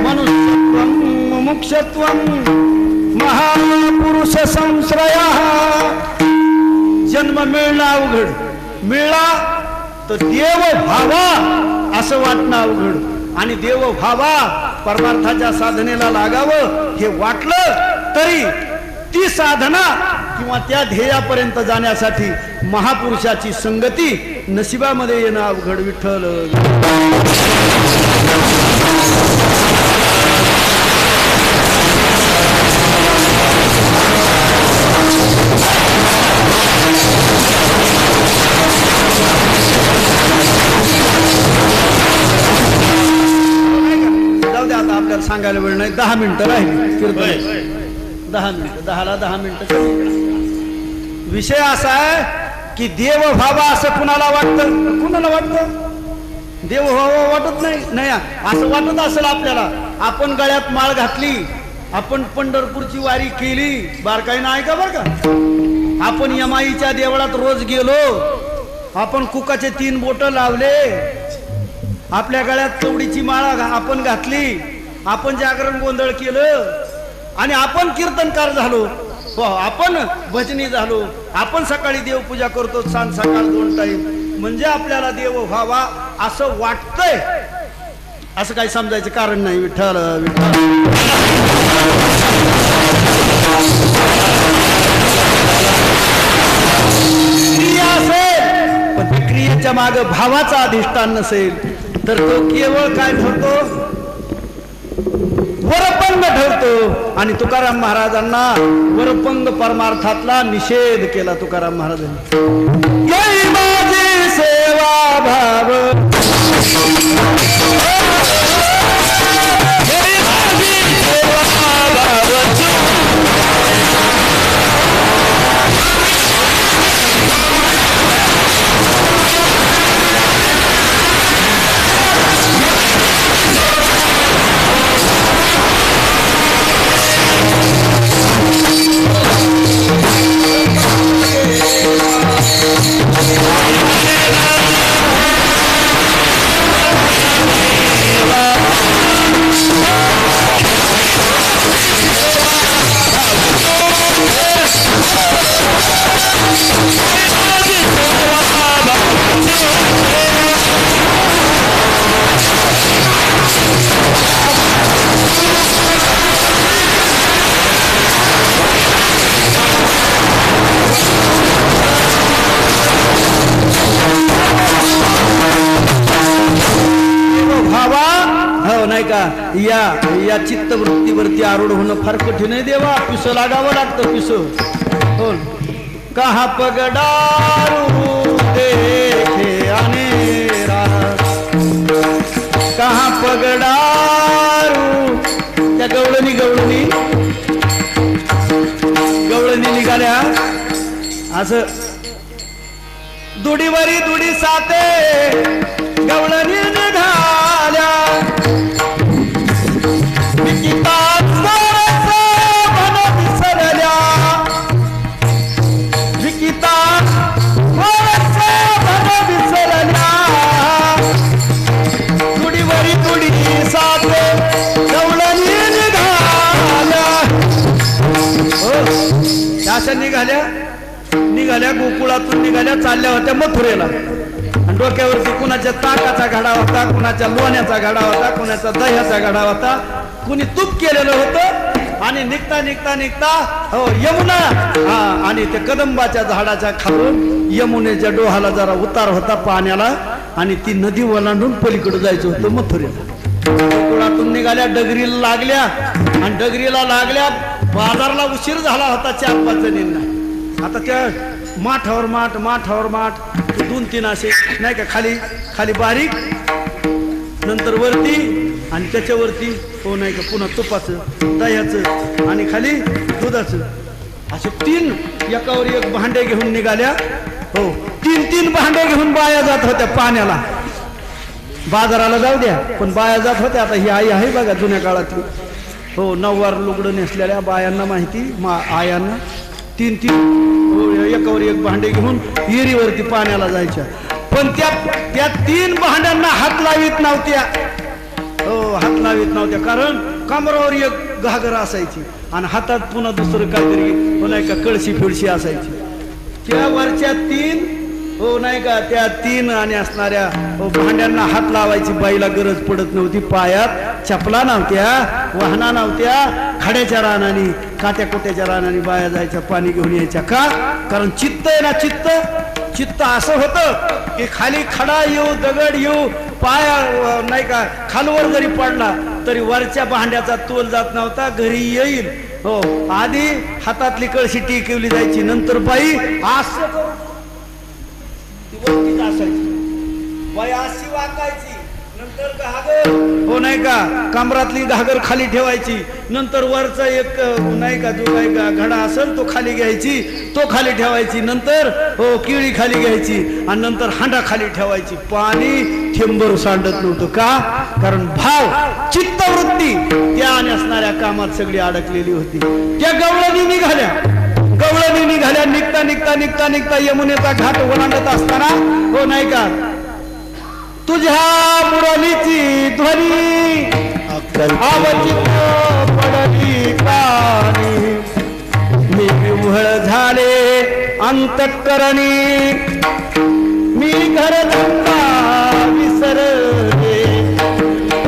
मनुष्यत्वम मुमुक्षत्वम महापुरुष संश्रयः. जन्म मिळणं अवघड, मिळला तर देव भावा असं वाटणं अवघड. आणि देव भावा परमार्थाच्या साधनेला लागावं हे वाटलं तरी ती साधना किंवा त्या ध्येयापर्यंत जाण्यासाठी महापुरुषाची संगती नशिबामध्ये येणं अवघड. विठ्ठल आपल्याला सांगायला वेळ नाही. 10 मिनिटं राहील कीर्तन, 10 मिनिटं, 10 मिनिटं. विषय असा आहे की देव भावा असं कुणाला वाटतं, कुणाला वाटतं? देव भावा वाटत नाही असं वाटत असेल आपल्याला. आपण गळ्यात माळ घातली, आपण पंढरपूरची वारी केली, बारकाईनं ऐका बरं का. आपण यमाईच्या देवळात रोज गेलो, आपण कुकाचे 3 बोट लावले, आपल्या गळ्यात कवडीची माळा आपण घातली, आपण जागरण गोंधळ केलं आणि आपण कीर्तनकार झालो, हो आपण भजनी झालो, आपण सकाळी देवपूजा करतो, सांज सकाळ 2 टाइम. म्हणजे आपल्याला देव व्हावा असं वाटतंय, असं काही समजायचं कारण नाही. विठ्ठल विठ्ठल. क्रिया असेल पण त्या क्रियेच्या मागे भावाचा अधिष्ठान नसेल तर तो केवळ काय ठरतो, वरपंग ठरतो. आणि तुकाराम महाराजांना वरपंग परमार्थातला निषेध केला तुकाराम महाराजांनी. येई माझी सेवा भाव, येई माझी सेवा भाव, या चित्तवृत्तीवरती आरूढ होणं फार कठीण आहे देवा. पिस लागावं लागतं पिस. हो कहा पगडारू देखे अनेरा, कहा पगडारू. त्या गवळणी निघाल्या असं दुडीवरी दुडी साते गवळणी निघाल्या. अशा निघाल्या गोकुळातून निघाल्या, चालल्या होत्या मथुरेला. आणि डोक्यावरती कुणाच्या ताकाचा घडा होता, कुणाच्या लोण्याचा घडा होता, कुणाचा दह्याचा घडा होता, कुणी तूप केलेलं होतं. आणि निघता हो यमुना, आणि त्या कदंबाच्या झाडाच्या खालून यमुनेच्या डोहाला जरा उतार होता पाण्याला, आणि ती नदी ओलांडून पलीकडे जायचं होतं मथुरेला. गोकुळातून निघाल्या, डगरीला लागल्या, आणि डगरीला लागल्या बाजारला उशीर झाला होता 4-5 जणींना. आता त्या माठावर माठ 2-3 असे नाही का, खाली बारीक, नंतर वरती, आणि त्याच्यावरती हो नाही का पुन्हा तुपाचं दह्याचं, आणि खाली दुधाचं, असे 3 एकावर एक भांडे घेऊन निघाल्या. हो 3 भांडे घेऊन बाया जात होत्या पाण्याला. बाजाराला जाऊ द्या पण बाया जात होत्या. आता ही आई आहे बघा जुन्या काळातली. हो नववार लुगडं नेसलेल्या बायांना माहिती, आयांना 3 हो, एकावर एक भांडे घेऊन विहिरीवरती पाण्याला जायच्या. पण त्या 3 भांड्यांना हात लावित नव्हत्या. हो हात लावित नव्हत्या, कारण कमरावर एक घागर असायची आणि हातात पुन्हा दुसरं काहीतरी पुन्हा एका कळशी फिळशी असायची. त्या वरच्या 3 हो नाही का, त्या 3 आणि असणाऱ्या हो भांड्यांना हात लावायची बाईला गरज पडत नव्हती. पायात चपला नव्हत्या, वाहना नव्हत्या, खड्याच्या रानानी, काट्या कोट्याच्या रानानी बाया जायच्या, पाणी घेऊन यायच्या. का? कारण चित्त आहे ना, चित्त असं होतं की खाली खडा येऊ, दगड येऊ, पाया नाही का खालवर जरी पडला तरी वरच्या भांड्याचा तोल जात नव्हता, घरी येईल. हो आधी हातातली कळशी टिकवली जायची, नंतर बाई असं असायची, बाई अशी वाकायची, नंतर घागर हो नाही का कमरातली घागर खाली ठेवायची, नंतर वरचा एक नाही का जो काही घडा असेल तो खाली घ्यायची, तो खाली ठेवायची, नंतर हो केळी खाली घ्यायची, आणि नंतर हांडा खाली ठेवायची. पाणी थेंबर सांडत नव्हतं. का? कारण भाव चित्तवृत्ती त्या आणि असणाऱ्या कामात सगळी अडकलेली होती. त्या गवळणी निघाल्या, निघता यमुनेचा घाट ओलांडत असताना हो नाही का तुझ्या मुरलीची ध्वनी आवचित पडली कानी, मी विव्हळ झाले अंतःकरणी, मी घर धंदा विसरले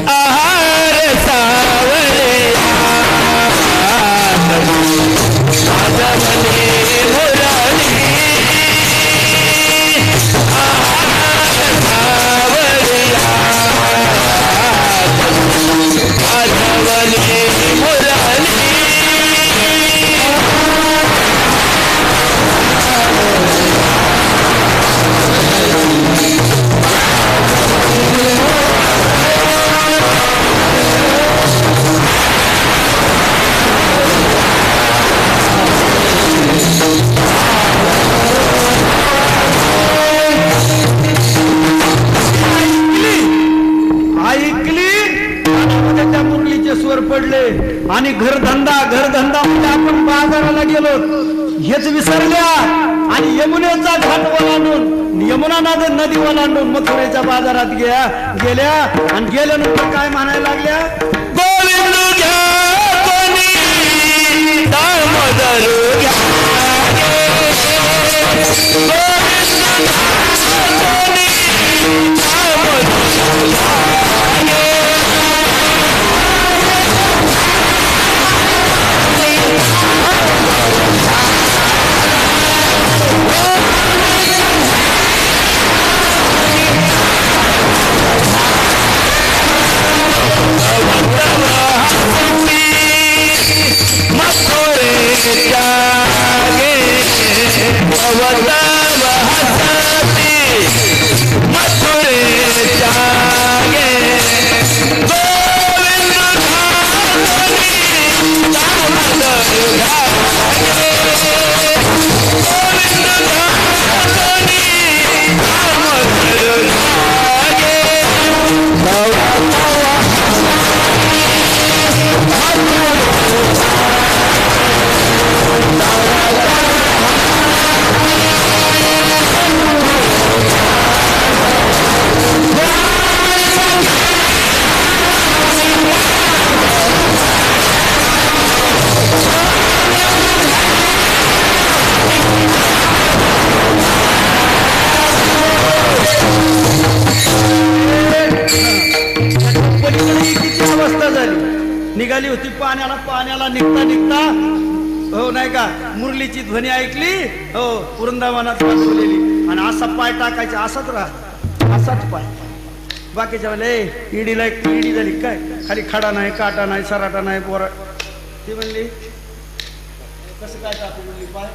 आहार सावळ्या माधवने मुरली आहार सावळ्या माधवने मुरली स्वर पडले आणि घरधंदा म्हणजे आपण बाजाराला गेलो हेच विसरल्या आणि यमुनेचा घाट ओलांडून यमुना नदी ओलांडून मथुरेच्या बाजारात गेल्या आणि गेल्यानंतर काय म्हणायला लागल्या गोविंद घ्या कोणी दामोदर घ्या गोविंद कोणी निघाली होती पाण्याला निघता हो नाही का मुरलीची ध्वनी ऐकली हो वृंदावनात बसवलेली आणि असा पाय टाकायचा असाच पाय बाकीच्या वेळेला इडी झाली काय खाली खडा नाही काटा नाही सराटा नाही बोरा ती म्हणली कसं काय टाकू म्हणली पाय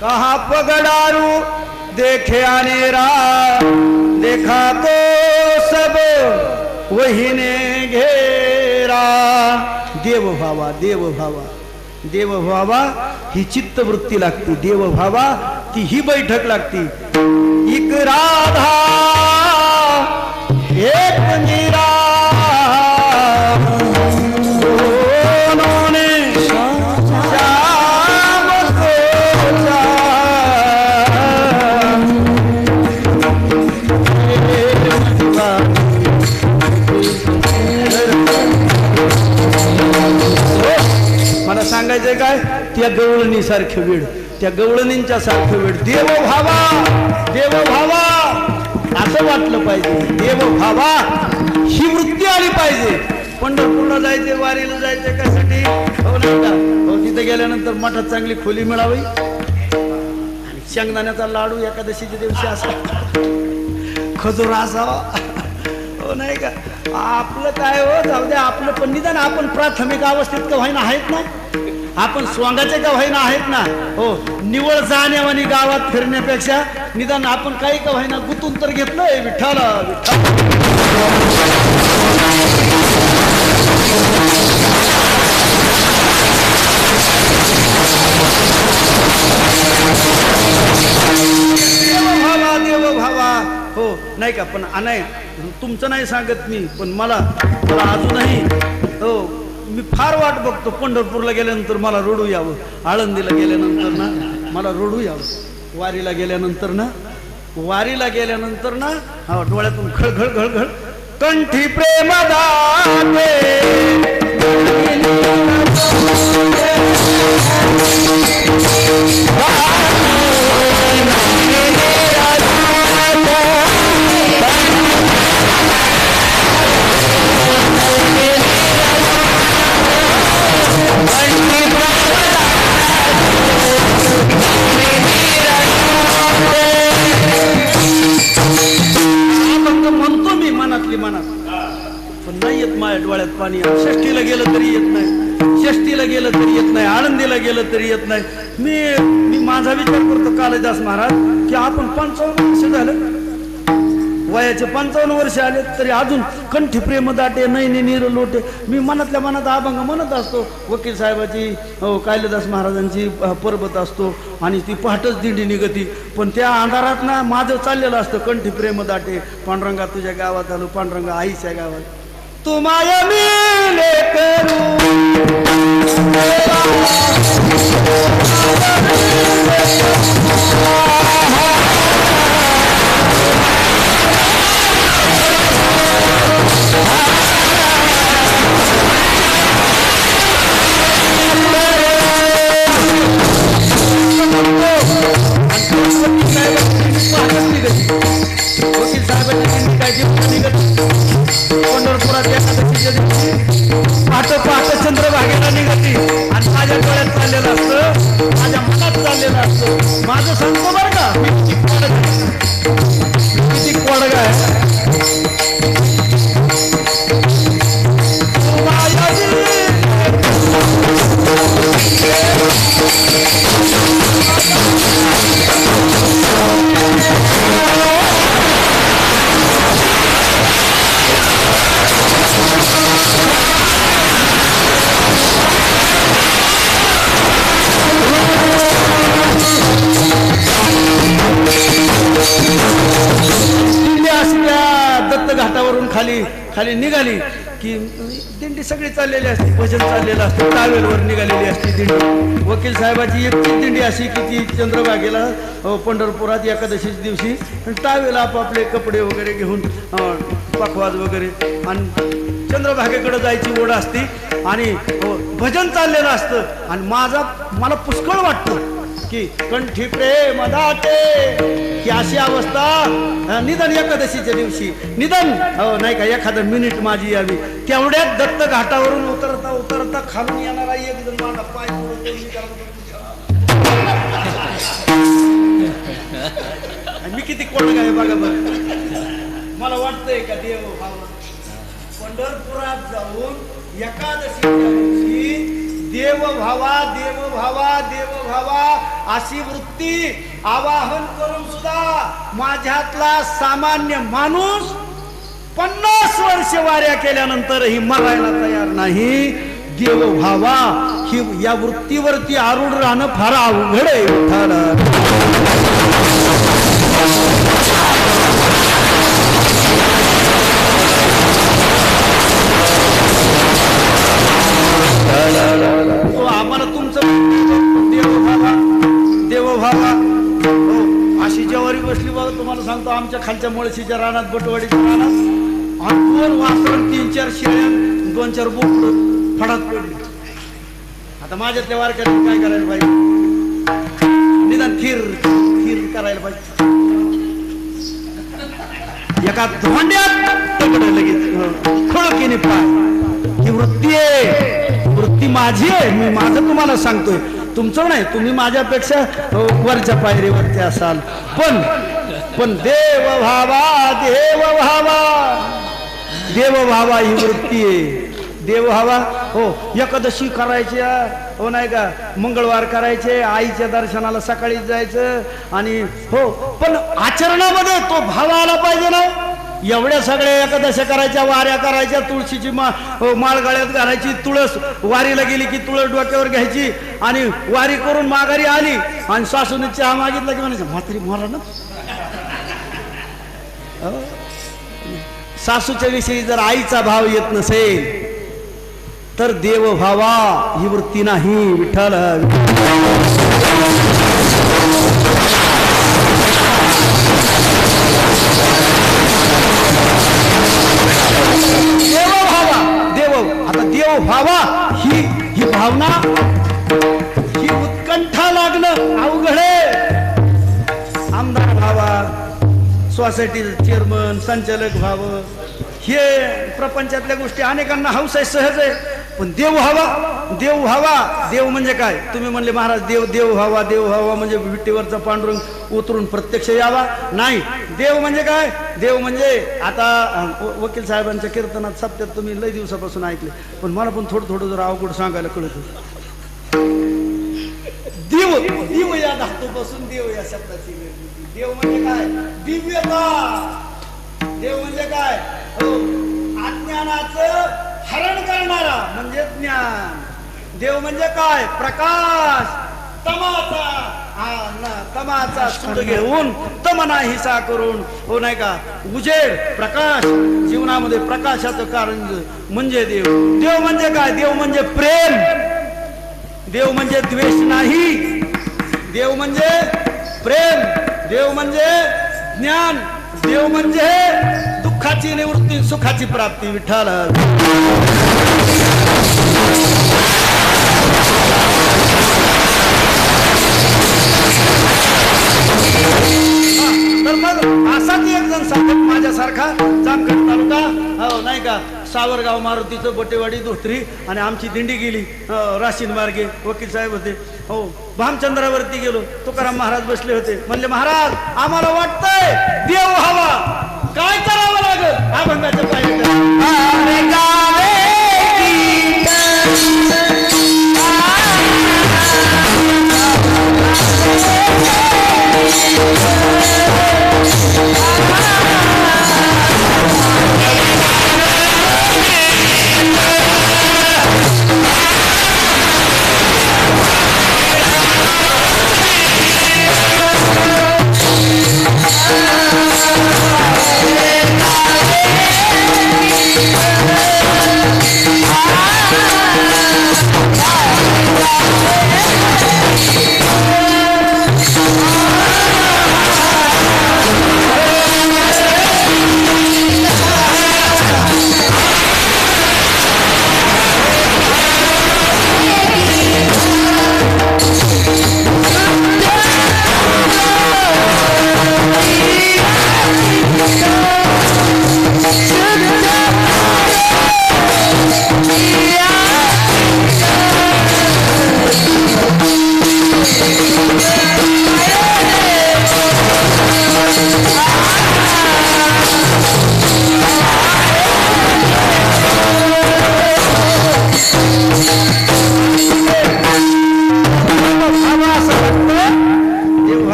कहा पगडारू देखे अनेरा देखा तो सब वहीने घेरा देव भावा ही चित्तवृत्ती लागते देव भावा ती ही बैठक लागती एक राधा एक मीरा मला सांगायचंय काय त्या गवळणी सारखं वेळ त्या गवळणींच्या सारखं वेळ देव भावा असं वाटलं पाहिजे देव भावा ही वृत्ती आली पाहिजे पंढरपूरला जायचे वारीला जायचे कशासाठी हो नाही का हो तिथे गेल्यानंतर मठात चांगली खोली मिळावी आणि शेंगदाण्याचा लाडू एकादशीच्या दिवशी असा खजूर असावा हो नाही का आपलं काय हो जाऊ द्या आपलं पण निदान आपण प्राथमिक अवस्थेत का व्हायना आहेत ना आपण स्वांगाचे का व्हायना आहेत ना हो निवळ जाण्यावानी गावात फिरण्यापेक्षा निदान आपण काही का व्हायना गुंतून तर घेतलंय विठ्ठल देव भावा हो नाही का पण नाही तुमचं नाही सांगत मी पण मला अजूनही हो मी फार वाट बघतो पंढरपूरला गेल्यानंतर मला रडू यावं आळंदीला गेल्यानंतर ना मला रडू यावं वारीला गेल्यानंतर ना हा डोळ्यातून खळखळ कंठी प्रेम दाते की मनात पण नाही येत माझ्या डोळ्यात पाणी. षष्टीला गेलं तरी येत नाही, षष्टीला गेलं तरी येत नाही, आळंदीला गेलं तरी येत नाही. मी माझा विचार करतो कालिदास महाराज की आपण 55 वर्ष झालं, वयाचे 55 वर्ष आले तरी अजून कंठी प्रेम दाटे नैनी नीर लोटे. मी मनातल्या मनात अभंग म्हणत असतो. वकील साहेबाची कालिदास महाराजांची पर्वत असतो आणि ती पहाटच दिंडी निघती. पण त्या अंधारात ना माझं चाललेलं असतं कंठी प्रेम दाटे. पांडुरंगा तुझ्या गावात आलो, पांडुरंगा आईच्या गावात तू माया मिले करू. वकील साहेबांची काय निघत पंढरपुरात पहाट चंद्रभागेला निघती आणि माझ्या डोळ्यात चाललेलं असतं, माझ्या मनात चाललेलं असतं. माझं सांगतो बरं का मी किती कोडगा आहे. दत्त घाटावरून खाली निघाली की दिंडी सगळी चाललेली असते, भजन चाललेलं असतं, टावेलवर निघालेली असते दिंडी. वकील साहेबाची एकटीच दिंडी अशी की ती चंद्रभागेला पंढरपुरात एकादशीच्या दिवशी टावेल आपापले कपडे वगैरे घेऊन पखवाज वगैरे आणि चंद्रभागेकडे जायची ओढ असती आणि भजन चाललेलं असतं. आणि मला पुष्कळ वाटतं की कंठी प्रेम दाटे की अशी अवस्था निधन एकादशीच्या दिवशी निधन नाही का एखादं मिनिट माझी यावी. तेवढ्यात दत्त घाटावरून उतरता खालून येणारा एक जण माझा पाय मी किती कोण आहे बघा बघ. मला वाटतंय का देव भावा पंढरपुरात जाऊन एकादशीच्या दिवशी देव भावा देव भावा देव भावा अशी वृत्ती आवाहन करून सुद्धा माझ्यातला सामान्य माणूस 50 वर्ष वाऱ्या केल्यानंतरही मरायला तयार नाही. देव भावा ही या वृत्तीवरती आरूढ राहणं फार अवघड आहे. आम्हाला तुमचं देव भावा अशी ज्वारी बसली बघा. तुम्हाला सांगतो आमच्या खालच्या मुळशीच्या रानात बटवाडीच्या रानात अंगवर वासरण 3-4 शेळ्या 2-4 बोकड फडात पडली. आता माझ्यातल्या वारकऱ्यांनी काय करायला पाहिजे, निदान खीर करायला पाहिजे. एका धोंड्यात तगड लगेच खळकीने पाय. ही वृत्ती आहे, वृत्ती माझी आहे. मी माझं तुम्हाला सांगतोय, तुमचं नाही. तुम्ही माझ्यापेक्षा वरच्या पायरीवरती असाल. पण देव भावा देव भावा देव भावा ही वृत्ती आहे. देव भावा हो एकादशी करायची हो नाही का, मंगळवार करायचे, आईच्या दर्शनाला सकाळीच जायचं आणि हो पण आचरणामध्ये तो भाव आला पाहिजे ना. एवढ्या सगळ्या एकादशा करायच्या, वाऱ्या करायच्या, तुळशीची माळ गळ्यात घालायची, तुळस वारीला गेली की तुळस डोक्यावर घ्यायची आणि वारी करून माघारी आली आणि सासूने चहा मागितला की म्हणायचं म्हातारी मला ना. सासूच्या विषयी जर आईचा भाव येत नसेल तर देव भावा ही वृत्ती नाही. विठ्ठल देव भावा आता देव भावा ही भावना ही उत्कंठा लागणं अवघड आहे. आमदार भावा, सोसायटी चेअरमन, संचालक व्हावं हे प्रपंचातल्या गोष्टी अनेकांना हौस आहे, सहज आहे. पण देव व्हावा देव म्हणजे काय? तुम्ही म्हणले महाराज देव व्हावा म्हणजे विट्टीवरचा पांडुरंग उतरून प्रत्यक्ष यावा. नाही, देव म्हणजे काय? देव म्हणजे आता वकील साहेबांच्या कीर्तनात सप्त्यात तुम्ही लय दिवसापासून ऐकले, पण मला पण थोडं जरा अवघड सांगायला कळत. देव या धातूपासून देव या शब्दाची निर्मिती. देव म्हणजे काय? दिव्यता. देव म्हणजे काय? अज्ञानाचं हरण करणारा म्हणजे ज्ञान. देव म्हणजे काय? प्रकाश. तमाचा सूड घेऊन तम नाहीसा करून, हो नाही का, उजेड प्रकाश जीवनामध्ये प्रकाशाचं कारण म्हणजे देव. देव म्हणजे काय? देव म्हणजे प्रेम. देव म्हणजे द्वेष नाही. देव म्हणजे प्रेम. देव म्हणजे ज्ञान. देव म्हणजे दुःखाची निवृत्ती, सुखाची प्राप्ती. विठ्ठल तर मग असाच एक जण सांगत माझ्यासारखा जामखेड तालुका, हो नाही का, सावरगाव मारुतीचं बटेवाडी धोत्री, आणि आमची दिंडी गेली राशीन मार्गे. वकील साहेब होते, हो भामचंद्रावरती गेलो. तुकाराम महाराज बसले होते. म्हणले महाराज आम्हाला वाटतंय देव व्हावा, काय करावं लागेल? अभंगाच्या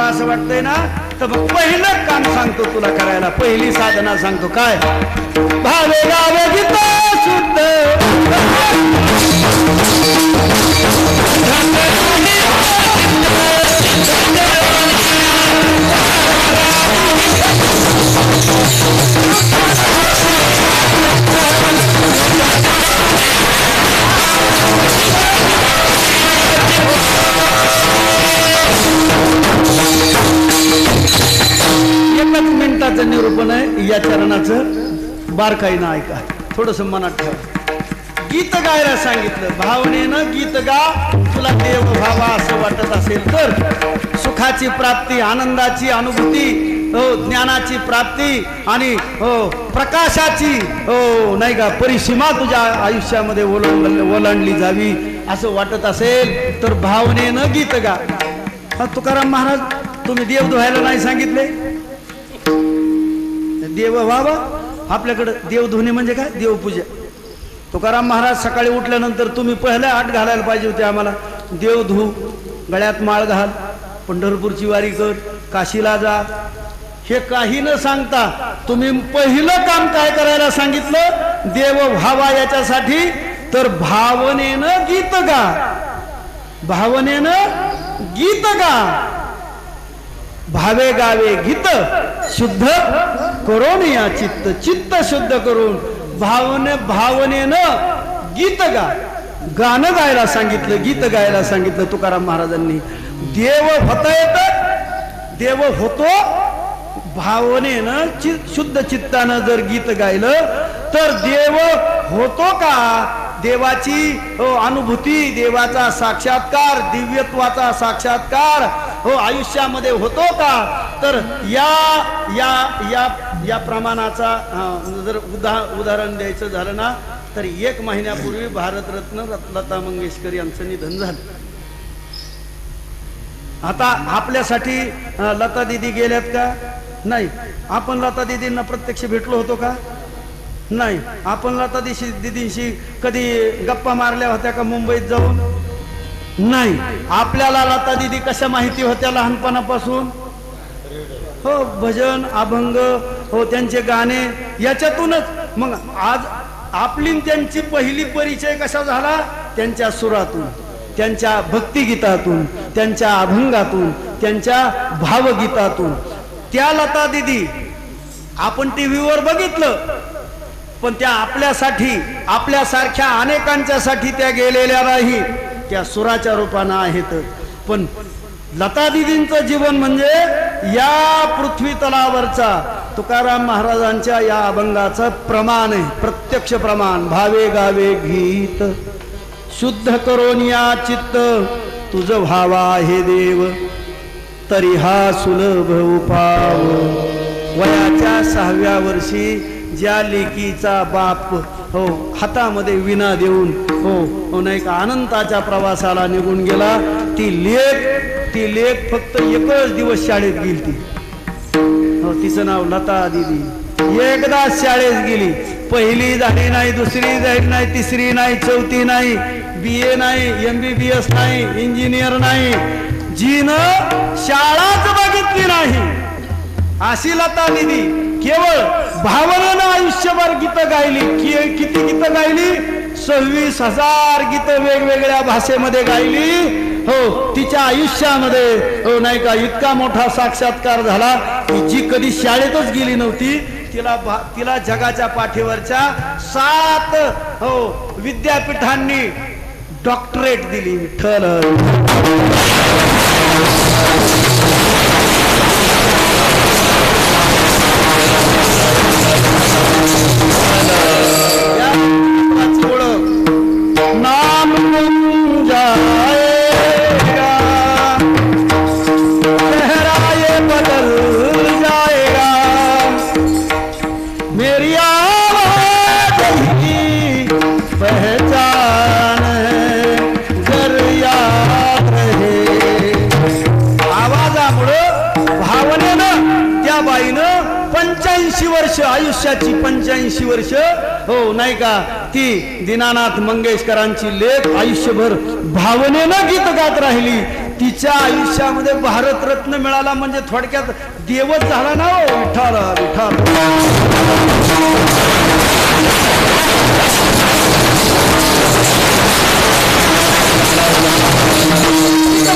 असं वाटतंय ना, तर मग पहिलं काम सांगतो तुला करायला. पहिली साधना सांगतो काय? भावे गावे गीत शुद्ध मिनिटाचं निरूपण आहे या चरणाचं. बारकाईनं ऐका, थोडस मनात ठेवा. गीत गायला सांगितलं, भावनेनं गीत गा. तुला देव व्हावा असं वाटत असेल तर सुखाची प्राप्ती, आनंदाची अनुभूती, हो ज्ञानाची प्राप्ती आणि हो प्रकाशाची, हो नाही का, परिसीमा तुझ्या आयुष्यामध्ये ओलांडली जावी असं वाटत असेल तर भावनेनं गीत गा. तुकाराम महाराज तुम्ही देव धुवायला नाही सांगितले, देव व्हावा. आपल्याकडे देव धुणे म्हणजे काय? देवपूजा. तुकाराम महाराज सकाळी उठल्यानंतर तुम्ही पहिल्या आठ घालायला पाहिजे होते आम्हाला. देव धु, गळ्यात माळ घाल, पंढरपूरची वारी कर, काशीला जा, हे काही न सांगता तुम्ही पहिलं काम काय करायला सांगितलं? देव व्हावा याच्यासाठी. तर भावनेनं गीत गा. भावनेनं गीत गा. भावे गावे गीत शुद्ध करून या चित्त, चित्त शुद्ध करून भावनेनं गीत गा. गाणं गायला सांगितलं, गीत गायला सांगितलं तुकाराम महाराजांनी. देव होता येत, देव होतो भावनेनं, शुद्ध चित्तानं जर गीत गायलं तर देव होतो का? देवाची अनुभूती, देवाचा साक्षात्कार, दिव्यत्वाचा साक्षात्कार हो आयुष्यामध्ये होतो का? तर या या या या प्रमाणाचा जर उदाहरण द्यायचं झालं ना तर 1 महिन्यापूर्वी भारतरत्न लता मंगेशकर यांचं निधन झालं. आता आपल्यासाठी लता दीदी गेल्यात का? नाही. आपण लता दीदींना प्रत्यक्ष भेटलो होतो का? नाही. आपण लता दीदींशी कधी गप्पा मारल्या होत्या का मुंबईत जाऊन? नाही. आपल्याला लता दीदी कशा माहिती होत्या लहानपणापासून? हो, भजन, अभंग, हो त्यांचे गाणे याच्यातूनच. मग आज आपली त्यांची पहिली परिचय कसा झाला? त्यांच्या सुरातून, त्यांच्या भक्तिगीतातून, त्यांच्या अभंगातून, त्यांच्या भावगीतातून. त्या लता दीदी आपण टीव्हीवर बघितलं, पण त्या आपल्यासाठी, आपल्यासारख्या अनेकांच्यासाठी त्या गेलेल्या नाही, त्या सुराच्या रूपानं आहेत. पण लता दीदींचं जीवन म्हणजे या पृथ्वी तलावरचा तुकाराम महाराजांच्या या अभंगाचं प्रमाण आहे, प्रत्यक्ष प्रमाण. भावे गावे गीत शुद्ध करोनिया चित्त, तुझ भावा हे देव तरी हा सुलभ उपाव. वयाच्या 6व्या वर्षी ज्या लेकीचा बाप हो हातामध्ये विना देऊन हो नाही का अनंताच्या प्रवासाला निघून गेला, ती लेक फक्त 1 दिवस शाळेत गेली. ती हो तिचं नाव लता दीदी. एकदाच शाळेत गेली. पहिली झाली नाही, दुसरी झाली नाही, तिसरी नाही, चौथी नाही, BA नाही, MBBS नाही, इंजिनियर नाही, जीनं शाळाच बघितली नाही अशी लता दीदी केवळ भावनेनं आयुष्यभर गीतं गायली. किती गीतं गायली? 26,000 गीतं वेगवेगळ्या भाषेमध्ये गायली. हो तिच्या आयुष्यामध्ये हो नाही का इतका मोठा साक्षात्कार झाला की जी कधी शाळेतच गेली नव्हती तिला जगाच्या पाठीवरच्या 7 हो विद्यापीठांनी डॉक्टरेट दिली. विठ्ठल नाम जाएगा चेहरा ये बदल जाएगा, मेरी आवाज ही पहचान है घर याद रहे. आवाजामुळं भावनेनं त्या बाईनं 85 वर्ष आयुष्याची 85 वर्ष हो नाही का ती दीनानाथ मंगेशकरांची लेक आयुष्यभर भावनेनं गीत गात राहिली. तिच्या आयुष्यामध्ये भारतरत्न मिळाला म्हणजे थोडक्यात देवच झाला ना. हो विठ्ठल विठ्ठल.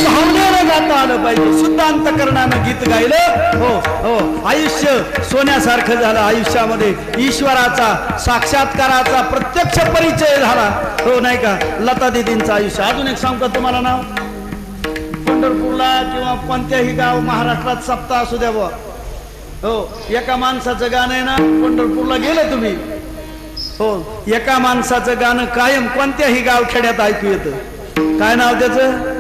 भावनेनं गाता आलं पाहिजे, शुद्ध अंतकरणानं गीत गायलं. हो हो आयुष्य सोन्यासारखं झालं. आयुष्यामध्ये ईश्वराचा साक्षात्काराचा प्रत्यक्ष परिचय झाला. हो नाही का लता दीदींचं आयुष्य. अजून एक सांगू का तुम्हाला नाव? पंढरपूरला किंवा कोणत्याही गाव महाराष्ट्रात सप्ताह असू द्या बुवा, हो एका माणसाचं गाणं आहे ना. पंढरपूरला गेले तुम्ही हो एका माणसाचं गाणं कायम कोणत्याही गाव खेड्यात ऐकू येतं. काय नाव त्याचं?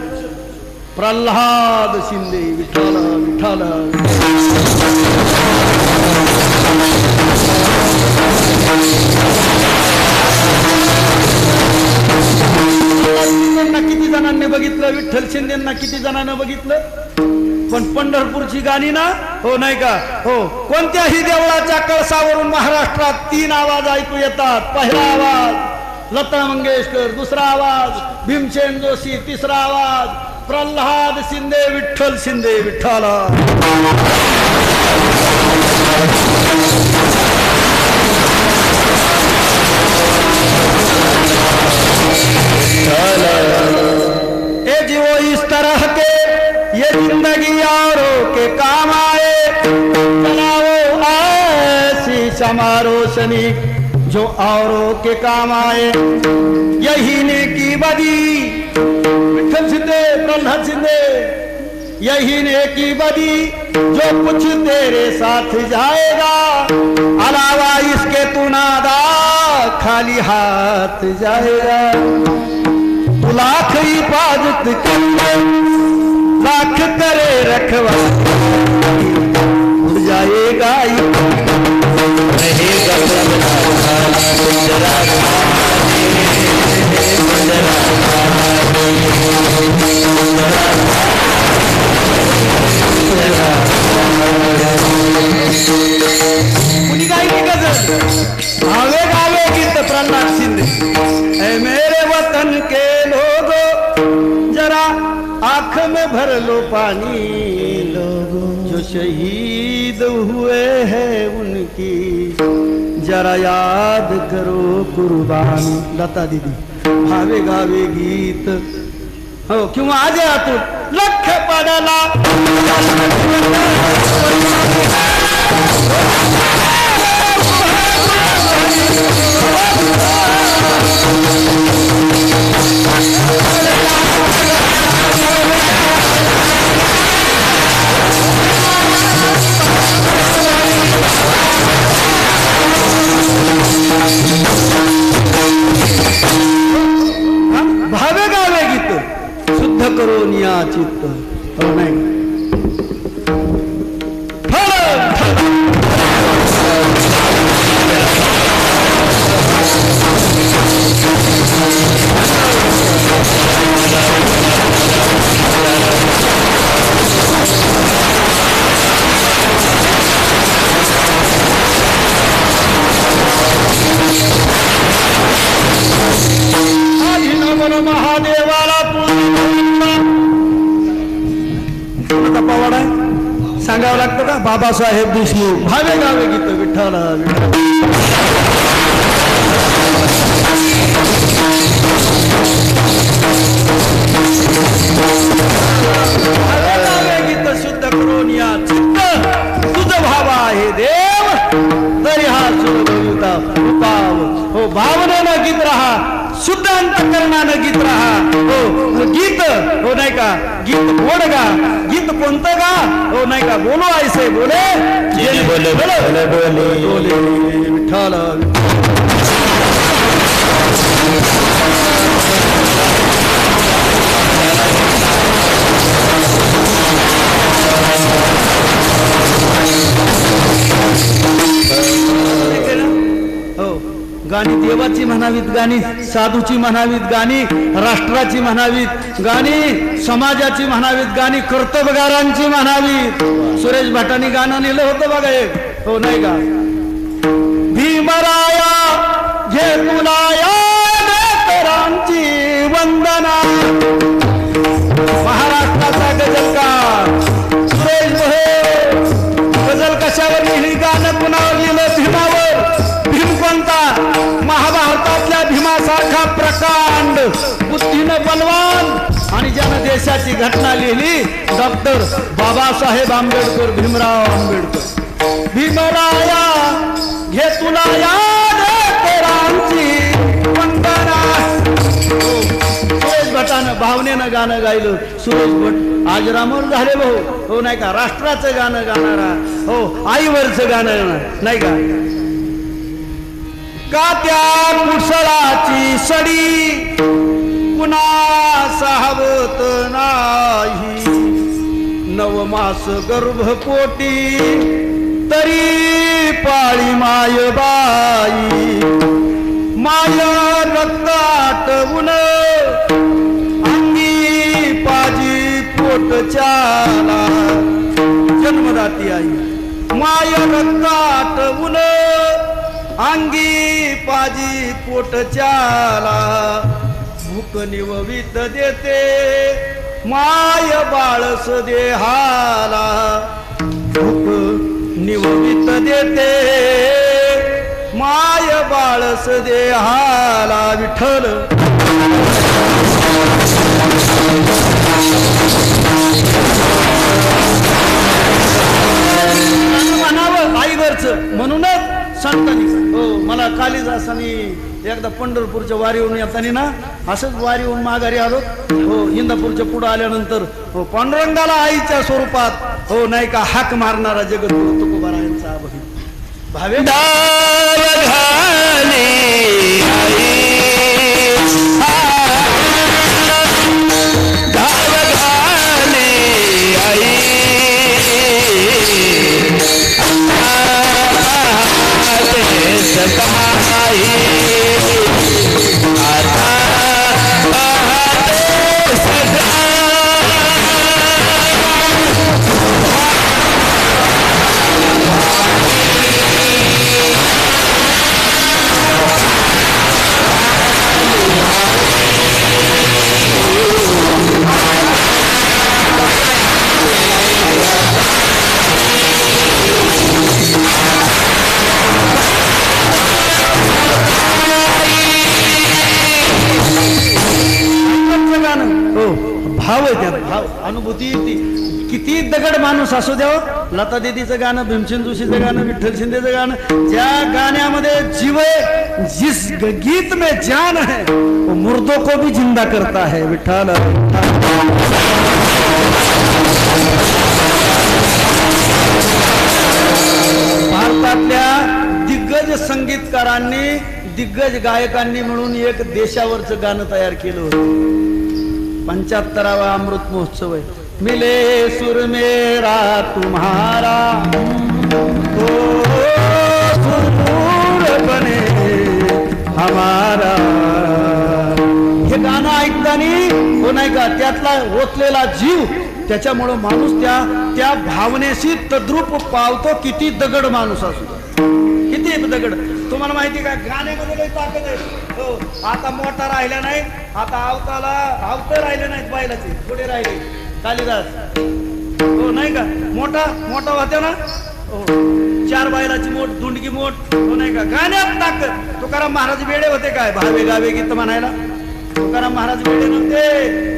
प्रल्हाद शिंदे. विठ्ठल विठ्ठल. किती जणांनी बघितलं? विठ्ठल शिंदेना किती जणांना बघितलं? पण पंढरपूरची गाणी ना हो नाही का हो कोणत्याही देवळाच्या कळसावरून महाराष्ट्रात 3 आवाज ऐकू येतात. पहिला आवाज लता मंगेशकर, दुसरा आवाज भीमसेन जोशी, तिसरा आवाज प्रल्हाद शिंदे. विठ्ठल शिंदे. विठ्ठल. ए जीवो इस तरह के ये जिंदगी औरों के काम आए, चलाओ ऐसी क्षमा रोशनी जो औरों के काम आए. यही नेकी बदी. विठ्ठल शिंदे, प्रल्हाद शिंदे. यही नेकी बदी जो कुछ तेरे साथ जाएगा, अलावा इसके तू नादा खाली हाथ जाएगा. तू लाख हिफाजत कर, लाख करे रखवा, उड़ जाएगा रहेगा भावे गावे गीत प्रहलाद शिंदे। ऐ मेरे वतन के लोगों जरा आंख में भर लो पानी, लोगों जो शहीद हुए हैं उनकी जरा याद करो कुर्बानी। लता दीदी भावे गावे गीत हो किंवा आज आतून लख पडला भावे गावे गीत शुद्ध करो निया चित्त हो नाही महादेवाला पवाडा सांगावं लागतं का बाबासाहेब देशमुख भावे गावे गीत विठ्ठल भावे गावे गीत शुद्ध करून या चित्त तुझ भाव आहे देव तरी हा सुरभविता उपाव हो भावनेनं गीत राहा शुद्ध अंतकरणानं गीत राहा हो गीत हो नाही का गीत गोड गा गीत कोणतं गा हो नाही का बोलो ऐसे बोले बोले बोले बोले विठ्ठल गाणी देवाची म्हणावीत, गाणी साधूची म्हणावीत, गाणी राष्ट्राची म्हणावीत, गाणी समाजाची म्हणावीत, गाणी कर्तबगारांची म्हणावीत. सुरेश भटांनी गाणं लिहिलं होतं बघा एक हो नाही का भीमराया घे तुला नेतरांची वंदना महाराष्ट्राचा गजलकार सुरेश भोये गजल कशावर लिहिली गाणं कुणावर लिहिलं भीमावर भीम कोणता महाभारतातल्या भीमासारखा प्रकांड बुद्धीनं बलवान आणि ज्यानं देशाची घटना लिहिली डॉक्टर बाबासाहेब आंबेडकर भीमराव आंबेडकर. भीमराया घे तुला याद नेतरांची वंदना सुरेश भटानं भावनेनं गाणं गायलं. सुरेश भट आजरामर झाले भाऊ हो नाही का राष्ट्राचं गाणं गाणारा हो आईवरचं गाणं नाही का का त्या कुसळाची सडी पुन्हा सावत नाही नवमास गर्भपोटी तरी पाळी माय बाई माय रक्त आटवून अंगी पाजी पोटच्याला जन्मदाती आई माय रक्त आटवून अंगी पाजी पोटच्याला भूक निववित देते माय बाळस देहाला भूक निववित देते माय बाळस देहाला विठ्ठल. म्हणावं आईवरचं म्हणूनच संतांनी हो मला कालिदासांनी एकदा पंढरपूरच्या वारीवरून येताना ना असंच वारीवरून माघारी आलो हो इंदापूरच्या पुढे आल्यानंतर हो पांडुरंगाला आईच्या स्वरूपात हो नाही का हाक मारणारा जगद्गुरु तुकोबारायांचा भावे अनुभूती येते. किती दगड माणूस असू द्यावं, लता दीदीचं गाणं, भीमसेन जोशीचं गाणं, विठ्ठल शिंदेचं गाणं, ज्या गाण्यामध्ये जीव है, जिस गीत में जान है, वो मुर्दों को भी जिंदा करता है. विठ्ठल भारतातल्या दिग्गज संगीतकारांनी, दिग्गज गायकांनी मिळून एक देशावरचं गाणं तयार केलं होतं. 75वा अमृत महोत्सव आहे. मिले सुर मेरा तुम्हारा तो सुर बने हमारा. हे गाणं ऐकताना हो नाही का, त्यातला ओतलेला जीव, त्याच्यामुळं माणूस त्या भावनेशी तद्रूप पावतो. किती दगड माणूस असतो, किती दगड. तुम्हाला माहिती का, गाण्यामध्ये लई ताकद आहे. हो, आता मोठा राहिला नाही, आता आवतं राहिले नाहीत बैलाचे, पुढे राहिले कालिदास. हो नाही का, मोठा होत्या ना, हो 4 बैलाची मोठ, धुंडगी मोठ. हो नाही का, गाण्यात ताकद. तुकाराम महाराज वेडे होते काय भावे गावे गीत म्हणायला? तुकाराम महाराज वेडे नव्हते.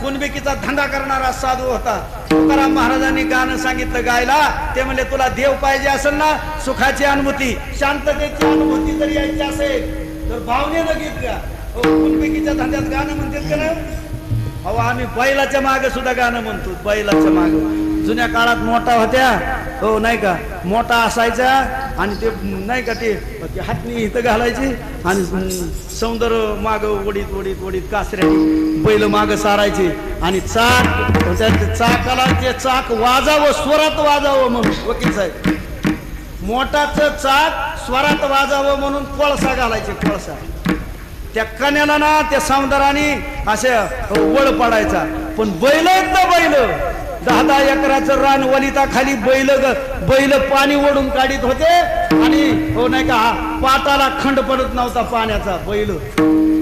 कुणबिकीचा धंदा करणारा साधू होता. तुकाराम महाराजांनी गाणं सांगितलं गायला. ते म्हणले, तुला देव पाहिजे असेल ना, सुखाची अनुभूती, शांततेची अनुभूती जर यायची असेल तर भावनेनं गीत गा. कुणबिकीच्या धंद्यात गाणं म्हणतात का नाही? अहो, आम्ही बैलाच्या मागे सुद्धा गाणं म्हणतो. बैलाच्या मागे जुन्या काळात मोठा होत्या. हो नाही का, मोठा असायचा आणि ते नाही का, ते हातनी इथं घालायची आणि सौंदर्य माग ओढीत ओढीत ओढीत कासऱ्याने बैल माग सारायचे आणि चाकाला ते चाक वाजावं, स्वरात वाजावं म्हणून. वकील साहेब, मोठाचं चाक स्वरात वाजावं म्हणून कोळसा घालायचे. कोळसा त्या कण्याला ना, त्या सौंदर्याने असे वळ पडायचा. पण बैल आहेत ना, बैल 10-10 एकराचं रान वलिता खाली बैल पाणी ओढून काढीत होते आणि हो नाही का, पाटाला खंड पडत नव्हता पाण्याचा बैल.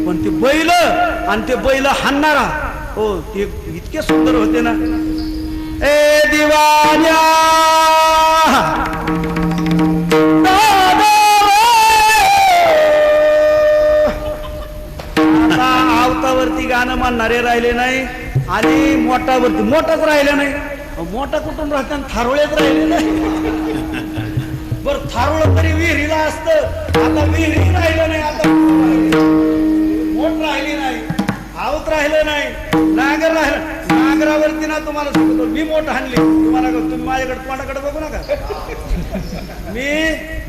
पण ते बैल आणि ते बैल हाणणारा, हो ते इतके सुंदर होते ना. ए दिवाण्या आवतावरती गाणं म्हणणारे राहिले नाही आणि मोठाच राहिला नाही. मोठा कुठून राहते, थारोळ्यात राहिले नाही. बर थारोळ तरी विहिरीला असतं, आता विहिरी राहिलं नाही. आता मोठ राहिली नाही, आवत राहिलं नाही, नागर राहिलं. नागरावरती ना तुम्हाला सांगतो, मी मोठ हाणली. तुम्ही माझ्याकडे तोंडाकडे बघू नका.